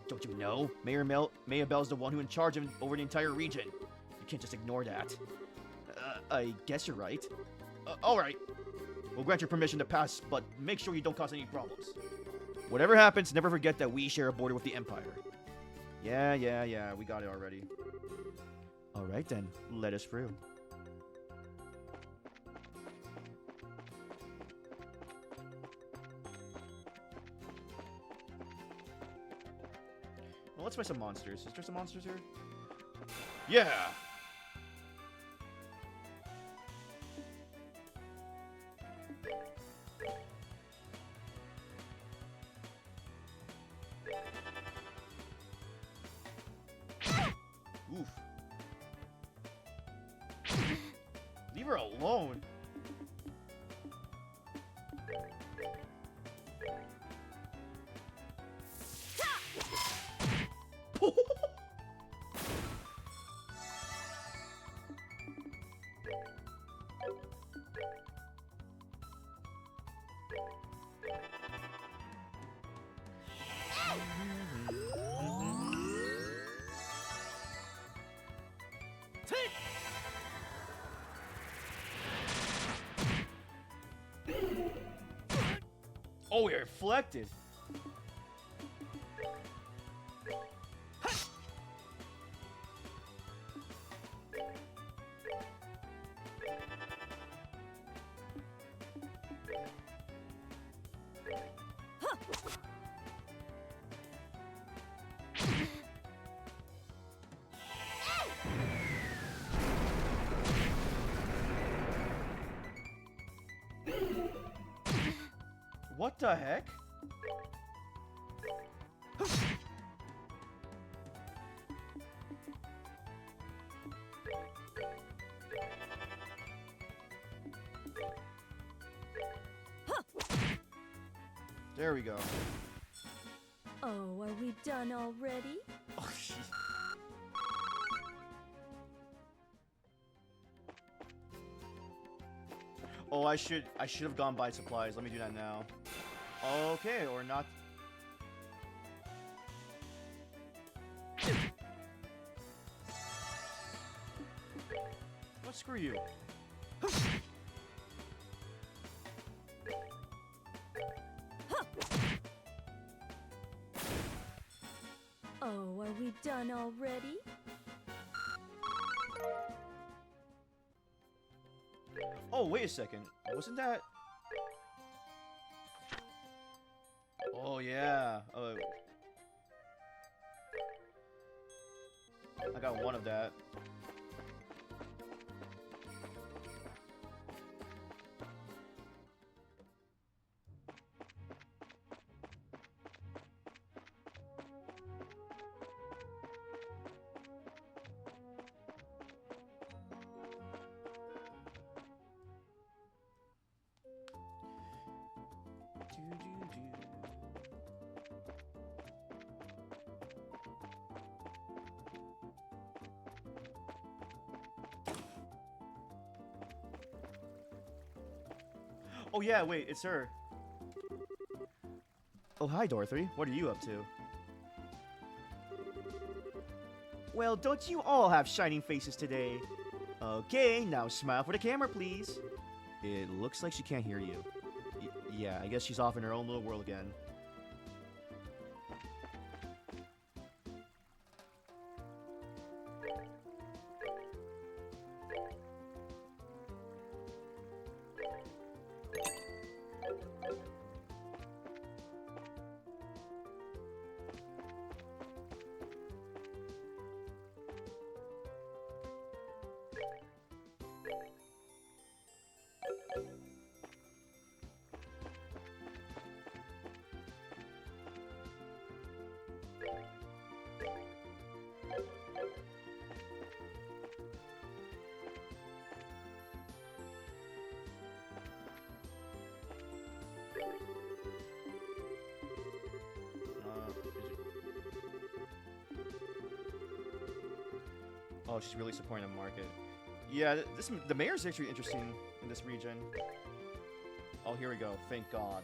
Don't you know? Mayor Mayabelle's the one who's in charge of over the entire region. You can't just ignore that. I guess you're right. Alright. We'll grant your permission to pass, but make sure you don't cause any problems. Whatever happens, never forget that we share a border with the Empire. Yeah, we got it already. Alright then, let us through. Well, let's fight some monsters. Is there some monsters here? Yeah! Oof. Leave her alone. Oh, it reflected. What the heck? There we go. Oh, are we done already? Oh, jeez. Oh, I should have gone buy supplies. Let me do that now. Okay, or not. What? Screw you. Oh, are we done already? Oh, wait a second. Wasn't that... Oh, yeah. I got one of that. Oh yeah, wait, it's her. Oh hi, Dorothy. What are you up to? Well, don't you all have shining faces today? Okay, now smile for the camera, please. It looks like she can't hear you. Yeah, I guess she's off in her own little world again. Oh, she's really supporting the market. Yeah, the mayor's actually interesting in this region. Oh, here we go. Thank God.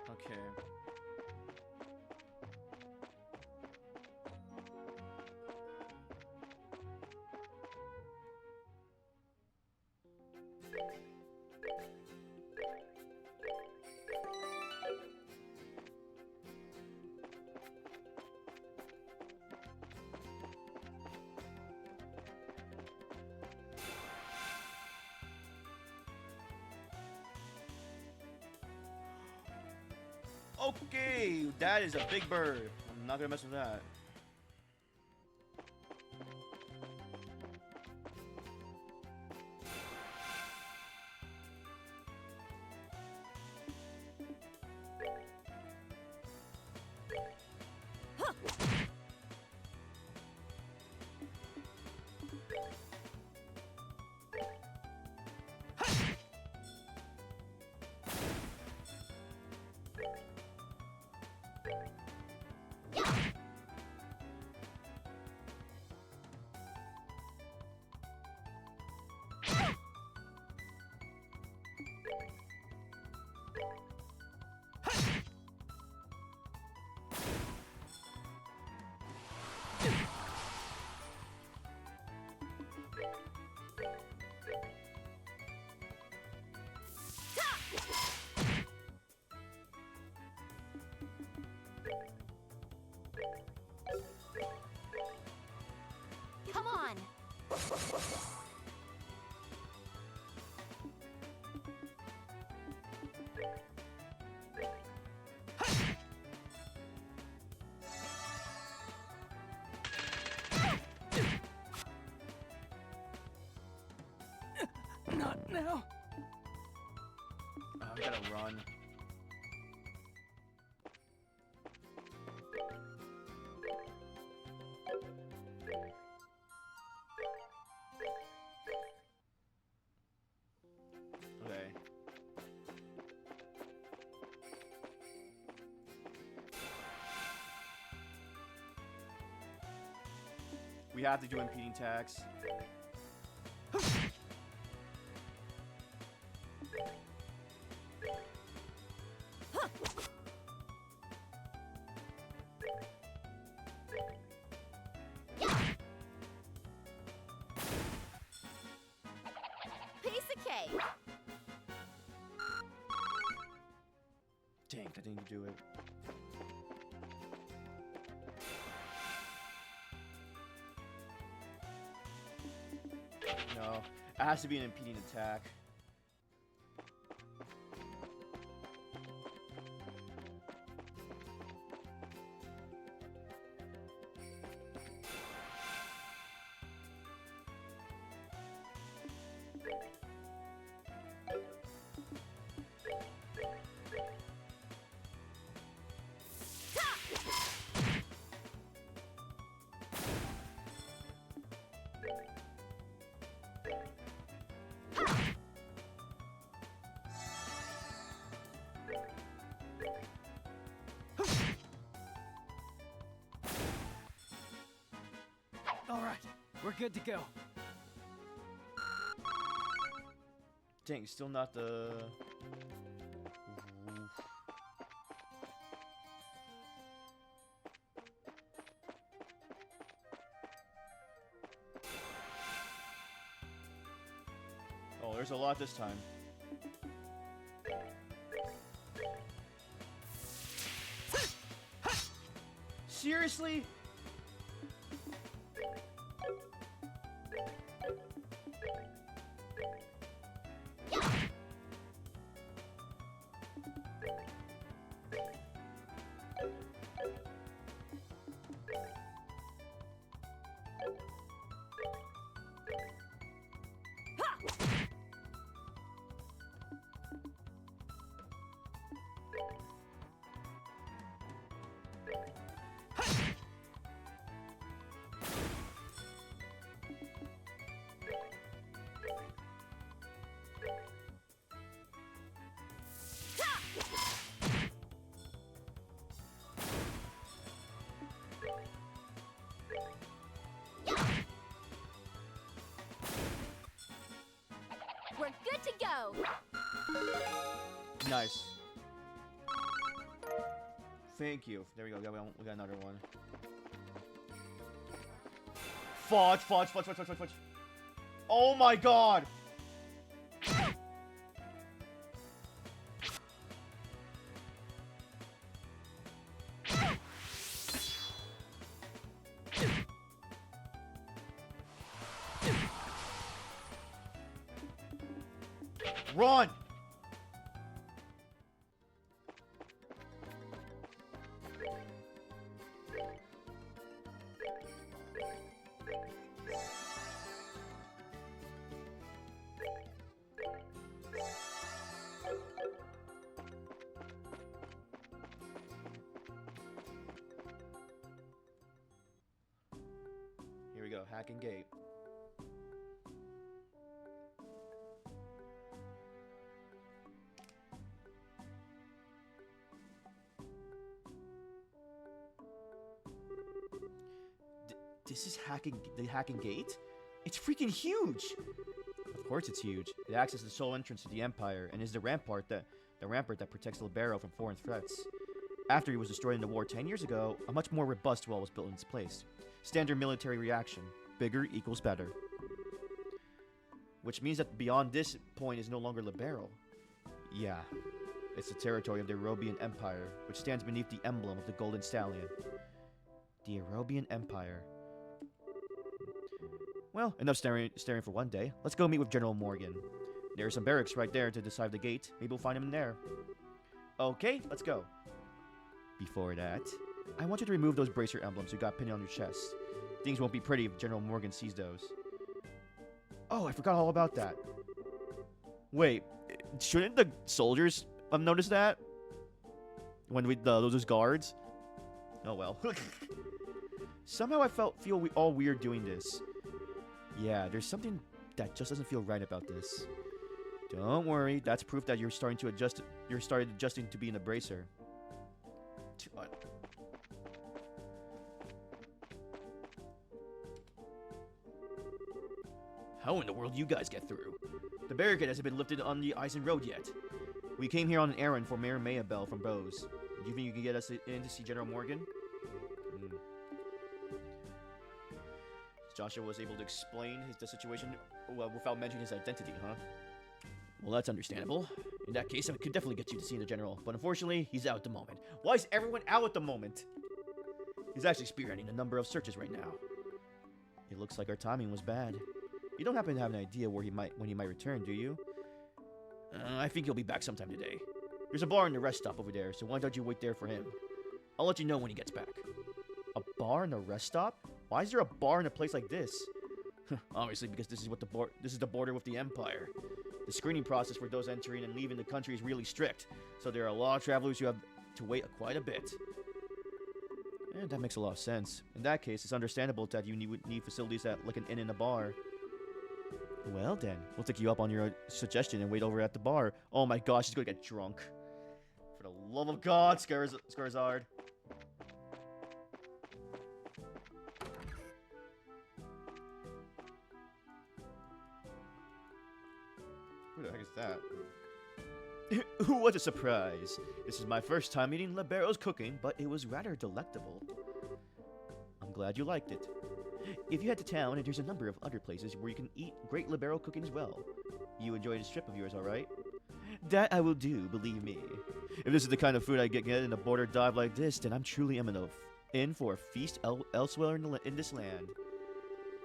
Okay. Okay, that is a big bird. I'm not gonna mess with that. Come on. Not now. I gotta run. Okay. We have to do impeding attacks. Piece of cake. Dang, I didn't do it. No, it has to be an impeding attack. All right, we're good to go. Dang, still not the... Oof. Oh, there's a lot this time. Seriously? We're good to go. Nice. Thank you. There we go. We got another one. Fudge, fudge, fudge, fudge, fudge, fudge, fudge. Oh my god! Run! Here we go, hacking gate. This is the hacking gate? It's freaking huge! Of course it's huge. It acts as the sole entrance to the Empire and is the rampart that protects Libero from foreign threats. After he was destroyed in the war 10 years ago, a much more robust wall was built in its place. Standard military reaction. Bigger equals better. Which means that beyond this point is no longer Libero. Yeah. It's the territory of the Aerobian Empire, which stands beneath the emblem of the Golden Stallion. The Aerobian Empire. Well, enough staring for one day. Let's go meet with General Morgan. There are some barracks right there to decide the gate. Maybe we'll find him in there. Okay, let's go. Before that, I want you to remove those bracer emblems you got pinned on your chest. Things won't be pretty if General Morgan sees those. Oh, I forgot all about that. Wait, shouldn't the soldiers have noticed that? When those guards? Oh well. Somehow I feel all weird doing this. Yeah, there's something that just doesn't feel right about this. Don't worry, that's proof that you're started adjusting to being a bracer. How in the world you guys get through? The barricade hasn't been lifted on the Eisen Road yet. We came here on an errand for Mayor Mayabelle from Bose. Do you think you can get us in to see General Morgan? Joshua was able to explain the situation without mentioning his identity, huh? Well, that's understandable. In that case, I could definitely get you to see the General, but unfortunately, he's out at the moment. Why is everyone out at the moment? He's actually spearheading a number of searches right now. It looks like our timing was bad. You don't happen to have an idea when he might return, do you? I think he'll be back sometime today. There's a bar in the rest stop over there, so why don't you wait there for him? I'll let you know when he gets back. A bar in the rest stop? Why is there a bar in a place like this? Obviously, because this is the border with the Empire. The screening process for those entering and leaving the country is really strict, so there are a lot of travelers who have to wait quite a bit. And that makes a lot of sense. In that case, it's understandable that you need facilities like an inn and a bar. Well then, we'll take you up on your suggestion and wait over at the bar. Oh my gosh, she's gonna get drunk. For the love of God, Skarzard. Who the heck is that? What a surprise. This is my first time eating Libero's cooking, but it was rather delectable. I'm glad you liked it. If you head to town, there's a number of other places where you can eat great Libero cooking as well. You enjoyed this trip of yours, alright? That I will do, believe me. If this is the kind of food I get in a border dive like this, then I'm truly in for a feast elsewhere in this land.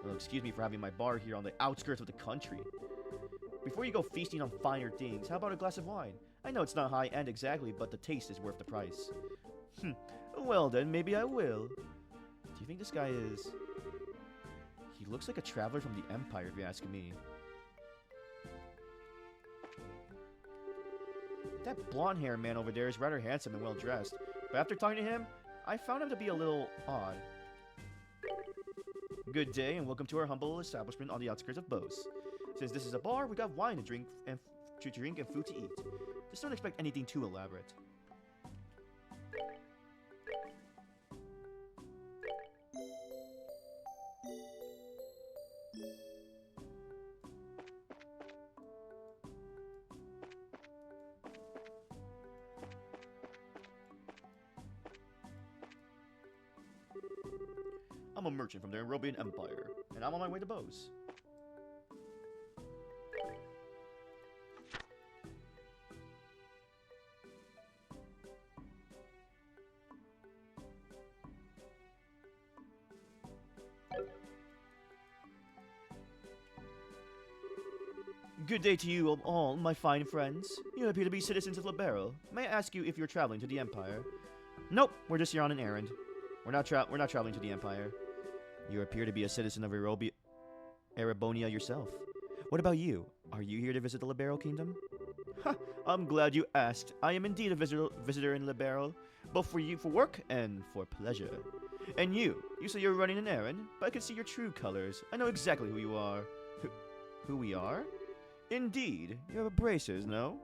Well, excuse me for having my bar here on the outskirts of the country. Before you go feasting on finer things, how about a glass of wine? I know it's not high-end exactly, but the taste is worth the price. Well then, maybe I will. Do you think this guy is... He looks like a traveler from the Empire, if you ask me. That blonde-haired man over there is rather handsome and well-dressed, but after talking to him, I found him to be a little odd. Good day, and welcome to our humble establishment on the outskirts of Bose. Since this is a bar, we got wine to drink and food to eat. Just don't expect anything too elaborate. I'm a merchant from the European Empire, and I'm on my way to Bose. Good day to you all, my fine friends. You appear to be citizens of Libero. May I ask you if you're traveling to the Empire? Nope, we're just here on an errand. We're not traveling to the Empire. You appear to be a citizen of Erebonia yourself. What about you? Are you here to visit the Libero Kingdom? Ha! I'm glad you asked. I am indeed a visitor in Libero, both for work and for pleasure. And you say you're running an errand, but I can see your true colors. I know exactly who you are. Who we are? Indeed. You have bracers, no?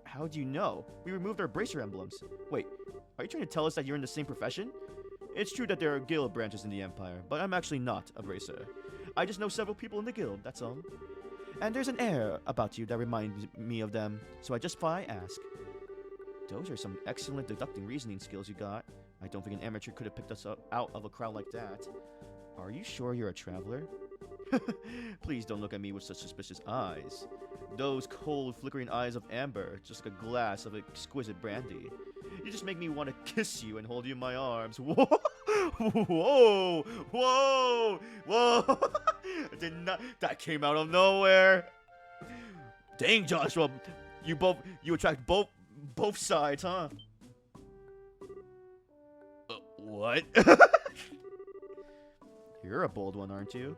How do you know? We removed our bracer emblems. Wait, are you trying to tell us that you're in the same profession? It's true that there are guild branches in the Empire, but I'm actually not a bracer. I just know several people in the guild, that's all. And there's an air about you that reminds me of them, so I just thought I'd ask. Those are some excellent deducting reasoning skills you got. I don't think an amateur could have picked us up out of a crowd like that. Are you sure you're a traveler? Please don't look at me with such suspicious eyes. Those cold, flickering eyes of amber, just like a glass of exquisite brandy. You just make me want to kiss you and hold you in my arms. Whoa! Whoa! Whoa! Whoa! That came out of nowhere. Dang, Joshua, you attract both sides, huh? What? You're a bold one, aren't you?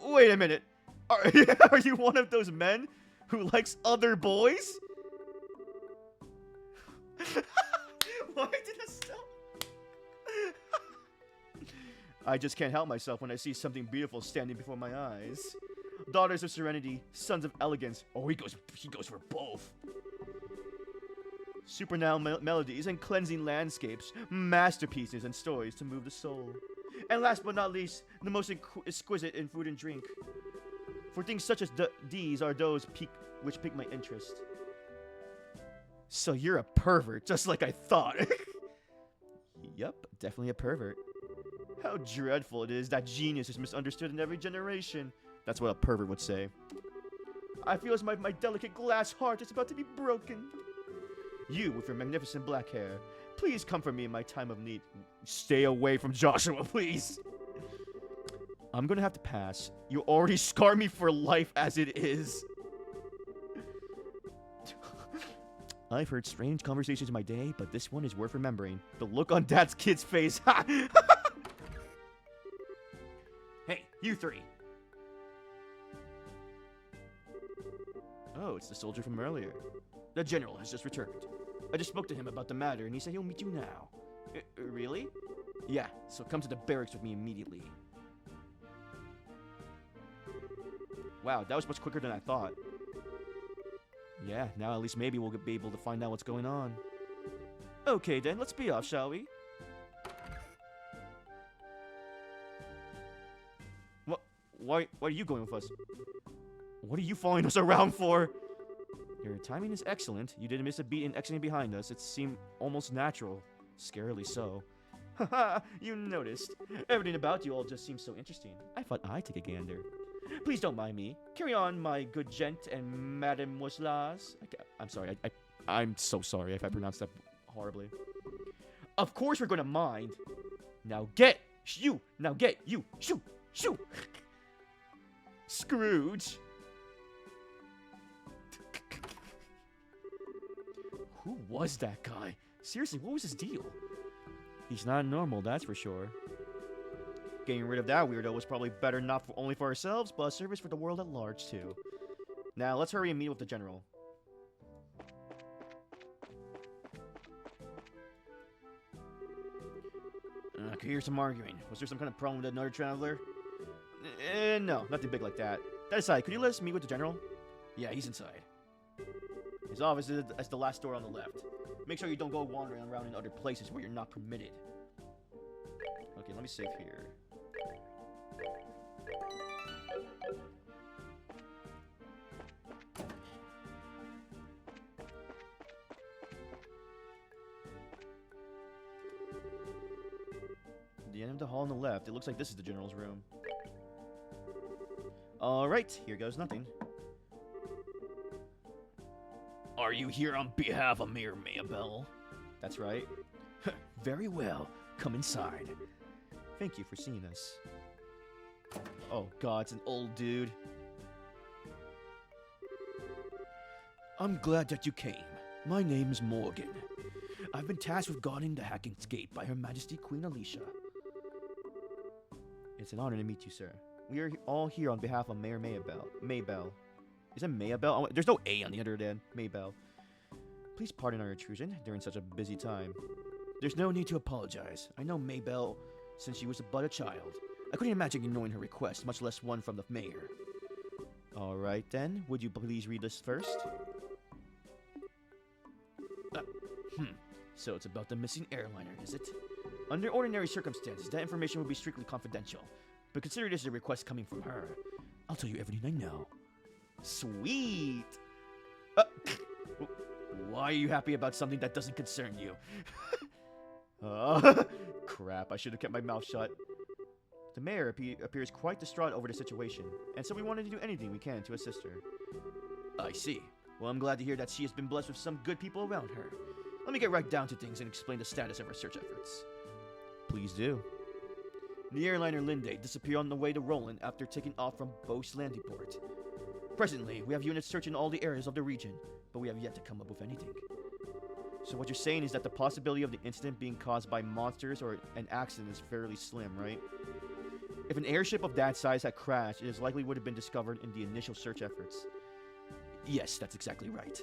Wait a minute. Are you one of those men who likes other boys? Why did I stop? I just can't help myself when I see something beautiful standing before my eyes. Daughters of serenity, sons of elegance. Oh, he goes for both. Supernal melodies and cleansing landscapes, masterpieces and stories to move the soul. And last but not least, the most exquisite in food and drink. For things such as these are those which pique my interest. So you're a pervert, just like I thought. Yep, definitely a pervert. How dreadful it is that genius is misunderstood in every generation. That's what a pervert would say. I feel as my delicate glass heart is about to be broken. You, with your magnificent black hair, please comfort me in my time of need. Stay away from Joshua, please. I'm gonna have to pass. You already scar me for life as it is. I've heard strange conversations in my day, but this one is worth remembering. The look on Dad's kid's face. Hey, you three. Oh, it's the soldier from earlier. The general has just returned. I just spoke to him about the matter, and he said he'll meet you now. Really? Yeah, so come to the barracks with me immediately. Wow, that was much quicker than I thought. Yeah, now at least maybe we'll be able to find out what's going on. Okay then, let's be off, shall we? What? Why are you going with us? What are you following us around for? Your timing is excellent. You didn't miss a beat in exiting behind us. It seemed almost natural. Scarily so. Haha, you noticed. Everything about you all just seems so interesting. I thought I'd take a gander. Please don't mind me. Carry on, my good gent and mademoiselles. I'm sorry. I'm so sorry if I pronounced that horribly. Of course we're gonna mind. Now get you. Now get you. Shoo, shoo. Scrooge. Who was that guy? Seriously, what was his deal? He's not normal, that's for sure. Getting rid of that weirdo was probably better not only for ourselves, but a service for the world at large, too. Now, let's hurry and meet with the general. I could hear some arguing. Was there some kind of problem with another traveler? No, nothing big like that. That aside, could you let us meet with the general? Yeah, he's inside. His office is at the last door on the left. Make sure you don't go wandering around in other places where you're not permitted. Okay, let me save here. The end of the hall on the left. It looks like this is the general's room. Alright, here goes nothing. Are you here on behalf of Mayor Maybell? That's right. Very well. Come inside. Thank you for seeing us. Oh god, it's an old dude. I'm glad that you came. My name is Morgan. I've been tasked with guarding the Hacking's Gate by Her Majesty Queen Alicia. It's an honor to meet you, sir. We are all here on behalf of Mayor Maybell. Is it Maybell? Oh, there's no A on the end of it. Maybell. Please pardon our intrusion during such a busy time. There's no need to apologize. I know Maybell since she was but a child. I couldn't imagine ignoring her request, much less one from the mayor. Alright then, would you please read this first? So it's about the missing airliner, is it? Under ordinary circumstances, that information would be strictly confidential. But consider this a request coming from her. I'll tell you everything I know. Sweet! Why are you happy about something that doesn't concern you? Crap, I should have kept my mouth shut. The mayor appears quite distraught over the situation, and so we wanted to do anything we can to assist her. I see. Well, I'm glad to hear that she has been blessed with some good people around her. Let me get right down to things and explain the status of our search efforts. Please do. The airliner Linde disappeared on the way to Roland after taking off from Bose landing port. Presently, we have units searching all the areas of the region, but we have yet to come up with anything. So what you're saying is that the possibility of the incident being caused by monsters or an accident is fairly slim, right? If an airship of that size had crashed, it is likely would have been discovered in the initial search efforts. Yes, that's exactly right.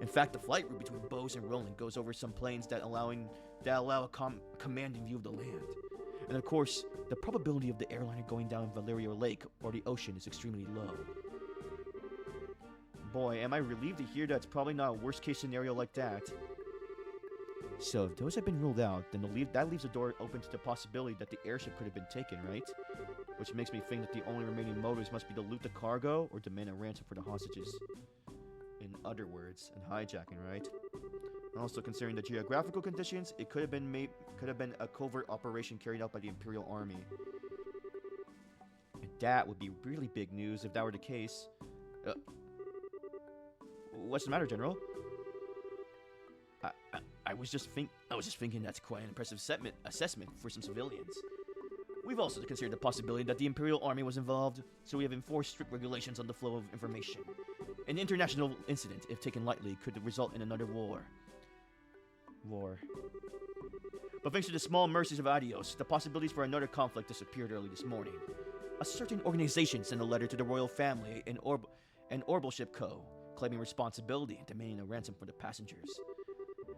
In fact, the flight route between Bose and Roland goes over some plains that allow a commanding view of the land. And of course, the probability of the airliner going down Valerio Lake or the ocean is extremely low. Boy, am I relieved to hear that it's probably not a worst-case scenario like that. So if those have been ruled out, then that leaves the door open to the possibility that the airship could have been taken, right? Which makes me think that the only remaining motives must be to loot the cargo or demand a ransom for the hostages. In other words, an hijacking, right? Also, considering the geographical conditions, it could have been a covert operation carried out by the Imperial Army. And that would be really big news if that were the case. What's the matter, General? I was just thinking that's quite an impressive assessment for some civilians. We've also considered the possibility that the Imperial Army was involved, so we have enforced strict regulations on the flow of information. An international incident, if taken lightly, could result in another war. But thanks to the small mercies of Adios, the possibilities for another conflict disappeared early this morning. A certain organization sent a letter to the royal family and Orbital Ship Co., claiming responsibility and demanding a ransom for the passengers.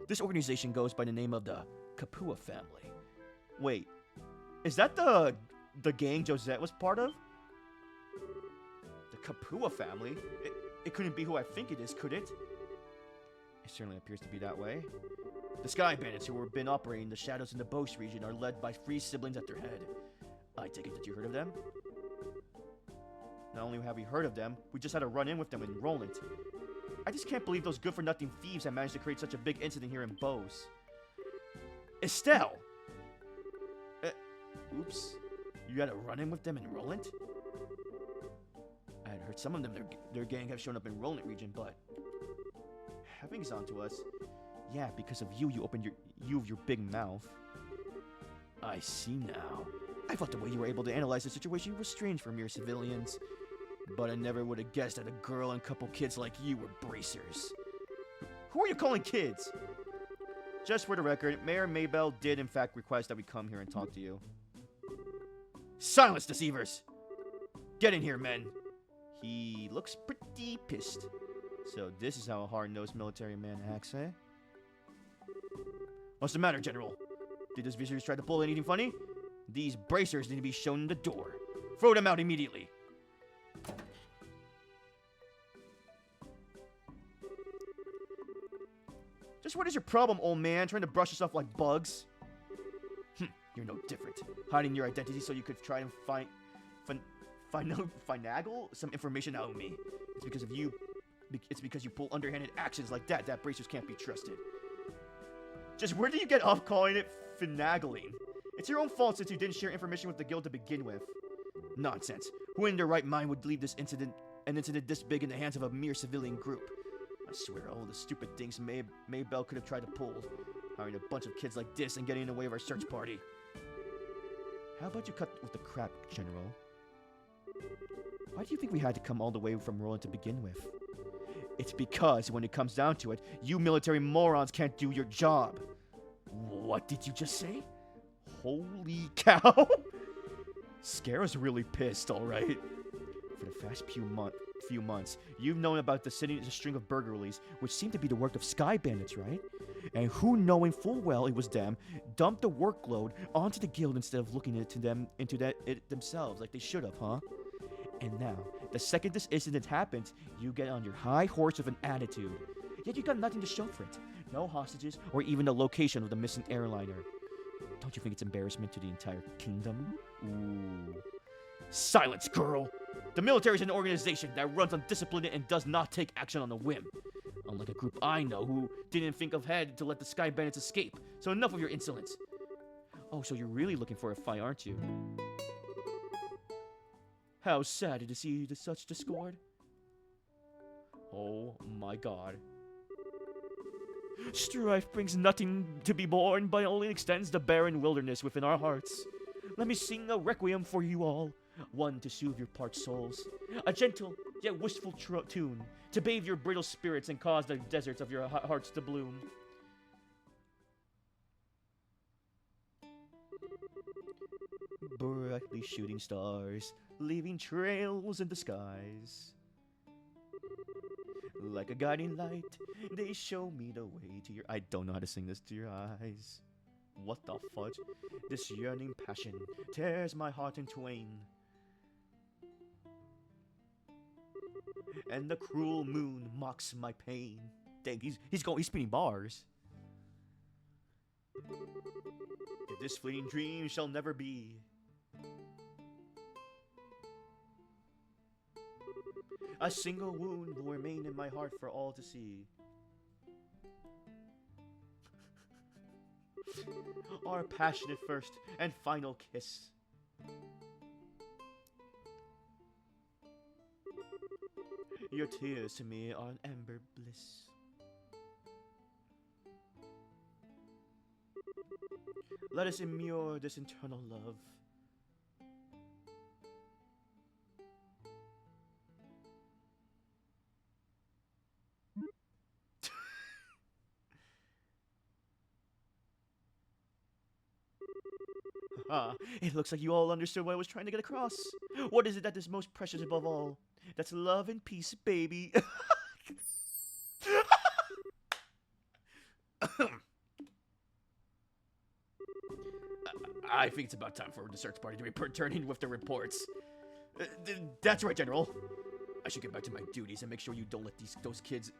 This organization goes by the name of the Kapua family. Wait, is that the gang Josette was part of? The Kapua family? It couldn't be who I think it is, could it? It certainly appears to be that way. The Sky Bandits who have been operating the shadows in the Bose region are led by 3 siblings at their head. I take it that you heard of them? Not only have we heard of them, we just had a run-in with them in Roland. I just can't believe those good-for-nothing thieves have managed to create such a big incident here in Bose. Estelle! Oops. You had a run-in with them in Roland? I had heard some of them, their gang have shown up in Roland region, but... Having's onto us. Yeah, because of you opened your big mouth. I see now. I thought the way you were able to analyze the situation was strange for mere civilians. But I never would have guessed that a girl and couple kids like you were bracers. Who are you calling kids? Just for the record, Mayor Maybell did in fact request that we come here and talk to you. Silence, deceivers! Get in here, men! He looks pretty pissed. So this is how a hard-nosed military man acts, eh? What's the matter, General? Did those visitors try to pull anything funny? These bracers need to be shown in the door. Throw them out immediately. Just what is your problem, old man? Trying to brush us off like bugs? You're no different. Hiding your identity so you could try and finagle some information out of me. It's because of you. It's because you pull underhanded actions like that bracers can't be trusted. Just where do you get off calling it finagling? It's your own fault since you didn't share information with the guild to begin with. Nonsense. Who in their right mind would leave an incident this big in the hands of a mere civilian group? I swear all the stupid things Maybell could have tried to pull. Hiring a bunch of kids like this and getting in the way of our search party. How about you cut with the crap, General? Why do you think we had to come all the way from Roland to begin with? It's because, when it comes down to it, you military morons can't do your job. What did you just say? Holy cow! Scarra's really pissed, alright. For the past few months, you've known about the string of burglaries, which seem to be the work of Sky Bandits, right? And who, knowing full well it was them, dumped the workload onto the guild instead of looking into it themselves like they should have, huh? And now, the second this incident happens, you get on your high horse with an attitude. Yet you got nothing to show for it. No hostages, or even the location of the missing airliner. Don't you think it's embarrassment to the entire kingdom? Ooh. Silence, girl! The military is an organization that runs on discipline and does not take action on a whim. Unlike a group I know who didn't think ahead to let the Sky Bandits escape. So enough of your insolence. Oh, so you're really looking for a fight, aren't you? How sad to see such discord. Oh my god. Strife brings nothing to be borne, but only extends the barren wilderness within our hearts. Let me sing a requiem for you all, one to soothe your parched souls, a gentle yet wistful tune to bathe your brittle spirits and cause the deserts of your hearts to bloom. Brightly shooting stars, leaving trails in the skies. Like a guiding light, they show me the way to your... I don't know how to sing this, to your eyes. What the fudge? This yearning passion tears my heart in twain. And the cruel moon mocks my pain. Dang, he's spinning bars. If this fleeting dream shall never be. A single wound will remain in my heart for all to see. Our passionate first and final kiss. Your tears to me are an ember bliss. Let us immure this eternal love. It looks like you all understood what I was trying to get across. What is it that is most precious above all? That's love and peace, baby. I think it's about time for the search party to return in with the reports. That's right, General. I should get back to my duties and make sure you don't let those kids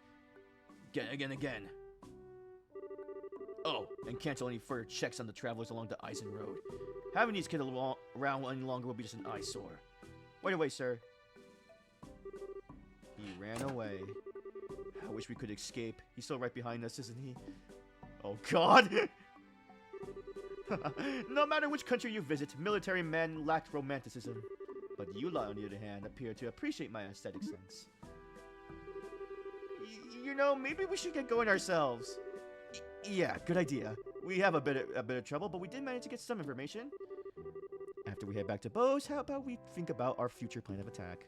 get again. Oh, and cancel any further checks on the travelers along the Eisen Road. Having these kids around any longer will be just an eyesore. Wait away, sir. He ran away. I wish we could escape. He's still right behind us, isn't he? Oh, God! No matter which country you visit, military men lack romanticism. But you lot, on the other hand, appear to appreciate my aesthetic sense. You know, maybe we should get going ourselves. Yeah, good idea. We have a bit of trouble, but we did manage to get some information. After we head back to Bose, how about we think about our future plan of attack?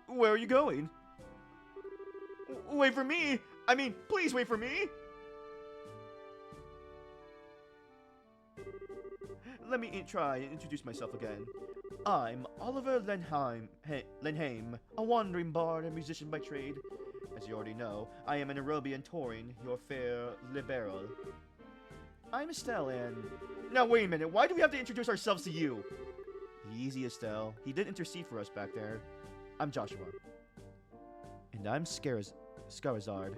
Where are you going? Wait for me! I mean, please wait for me! Let me try and introduce myself again. I'm Oliver Lenheim, a wandering bard and musician by trade. As you already know, I am an Aerobian Taurin, your fair liberal. I'm Estelle, and... Now wait a minute, why do we have to introduce ourselves to you? Easy, Estelle. He did intercede for us back there. I'm Joshua. And I'm Scarazard.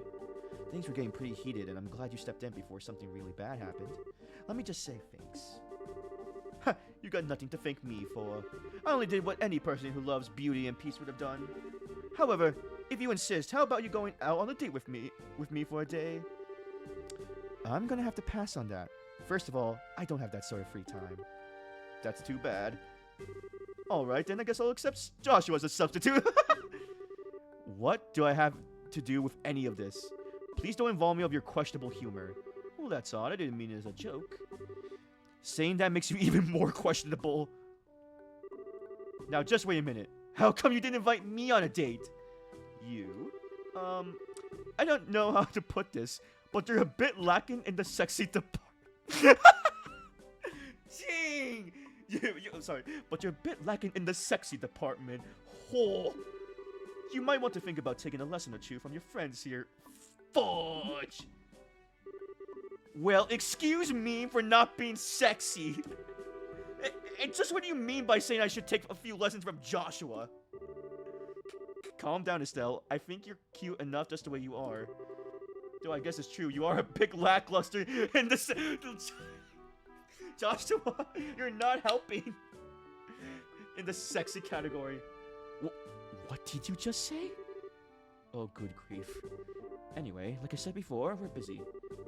Things were getting pretty heated, and I'm glad you stepped in before something really bad happened. Let me just say thanks. Ha! You got nothing to thank me for. I only did what any person who loves beauty and peace would have done. However, if you insist, how about you going out on a date with me for a day? I'm gonna have to pass on that. First of all, I don't have that sort of free time. That's too bad. Alright, then I guess I'll accept Joshua as a substitute. What do I have to do with any of this? Please don't involve me of your questionable humor. Well, that's odd. I didn't mean it as a joke. Saying that makes you even more questionable. Now, just wait a minute. How come you didn't invite me on a date? You? I don't know how to put this, but you're a bit lacking in the sexy department. Dang! I'm sorry, but you're a bit lacking in the sexy department. Oh. You might want to think about taking a lesson or two from your friends here. Fudge! Well, excuse me for not being sexy. And just what do you mean by saying I should take a few lessons from Joshua? Calm down, Estelle. I think you're cute enough just the way you are. Though I guess it's true, you are a big lackluster in the... Joshua, you're not helping. In the sexy category. What did you just say? Oh, good grief. Anyway, like I said before, we're busy.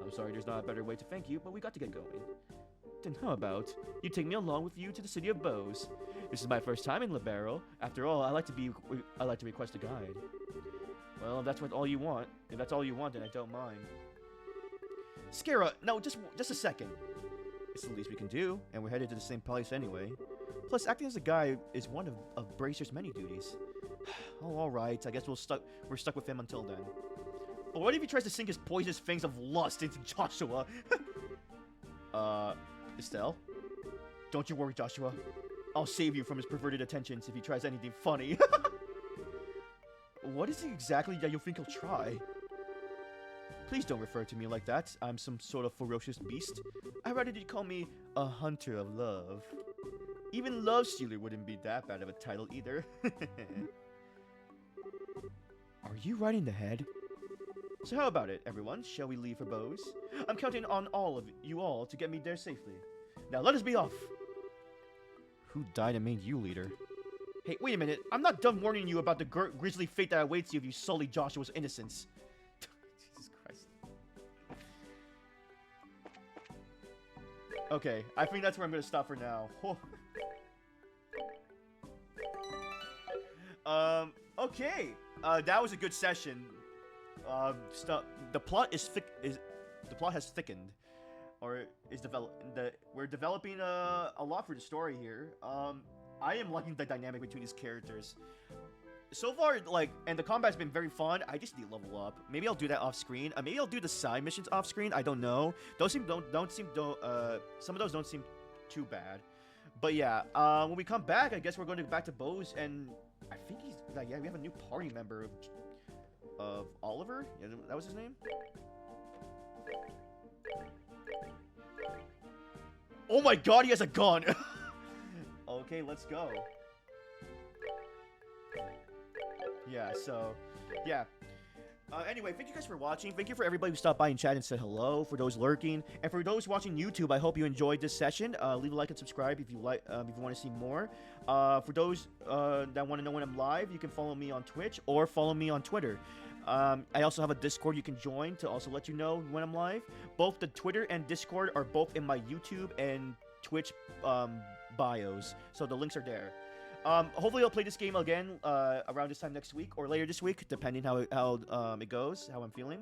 I'm sorry there's not a better way to thank you, but we got to get going. Then how about you take me along with you to the city of Bose? This is my first time in Libero. After all, I like to request a guide. Well, if that's all you want, then I don't mind. Skara, no, just a second. It's the least we can do, and we're headed to the same place anyway. Plus, acting as a guide is one of Bracer's many duties. Oh, alright, I guess we're stuck with him until then. But what if he tries to sink his poisonous fangs of lust into Joshua? Estelle? Don't you worry, Joshua. I'll save you from his perverted attentions if he tries anything funny. What is it exactly that you think he'll try? Please don't refer to me like that. I'm some sort of ferocious beast. I'd rather you call me a hunter of love. Even Love Stealer wouldn't be that bad of a title either. Are you right in the head? So how about it, everyone? Shall we leave for Bose? I'm counting on all of you all to get me there safely. Now let us be off! Who died and made you leader? Hey, wait a minute. I'm not done warning you about the grisly fate that awaits you if you sully Joshua's innocence. Jesus Christ. Okay, I think that's where I'm gonna stop for now. Okay. That was a good session. The plot has thickened, or is we're developing a lot for the story here. I am liking the dynamic between these characters. So far, like, and the combat's been very fun. I just need to level up. Maybe I'll do that off screen. Maybe I'll do the side missions off screen. I don't know. Some of those don't seem too bad. But yeah, when we come back, I guess we're going back to Bose, and I think he's like, yeah, we have a new party member of Oliver. Yeah, that was his name. Oh my God, he has a gun. Okay, let's go. Yeah, so, yeah. Anyway, thank you guys for watching. Thank you for everybody who stopped by and chat and said hello. For those lurking, and for those watching YouTube, I hope you enjoyed this session. Leave a like and subscribe if you like, if you want to see more. For those that want to know when I'm live, you can follow me on Twitch or follow me on Twitter. I also have a Discord you can join to also let you know when I'm live. Both the Twitter and Discord are both in my YouTube and Twitch bios, so the links are there. Hopefully I'll play this game again around this time next week or later this week, depending how it goes, how I'm feeling.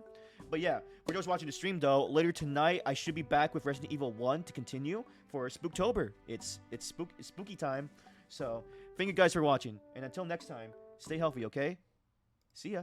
But yeah, for those watching the stream though, later tonight I should be back with Resident Evil 1 to continue for Spooktober. It's spooky time. So thank you guys for watching, and until next time, stay healthy, okay? See ya.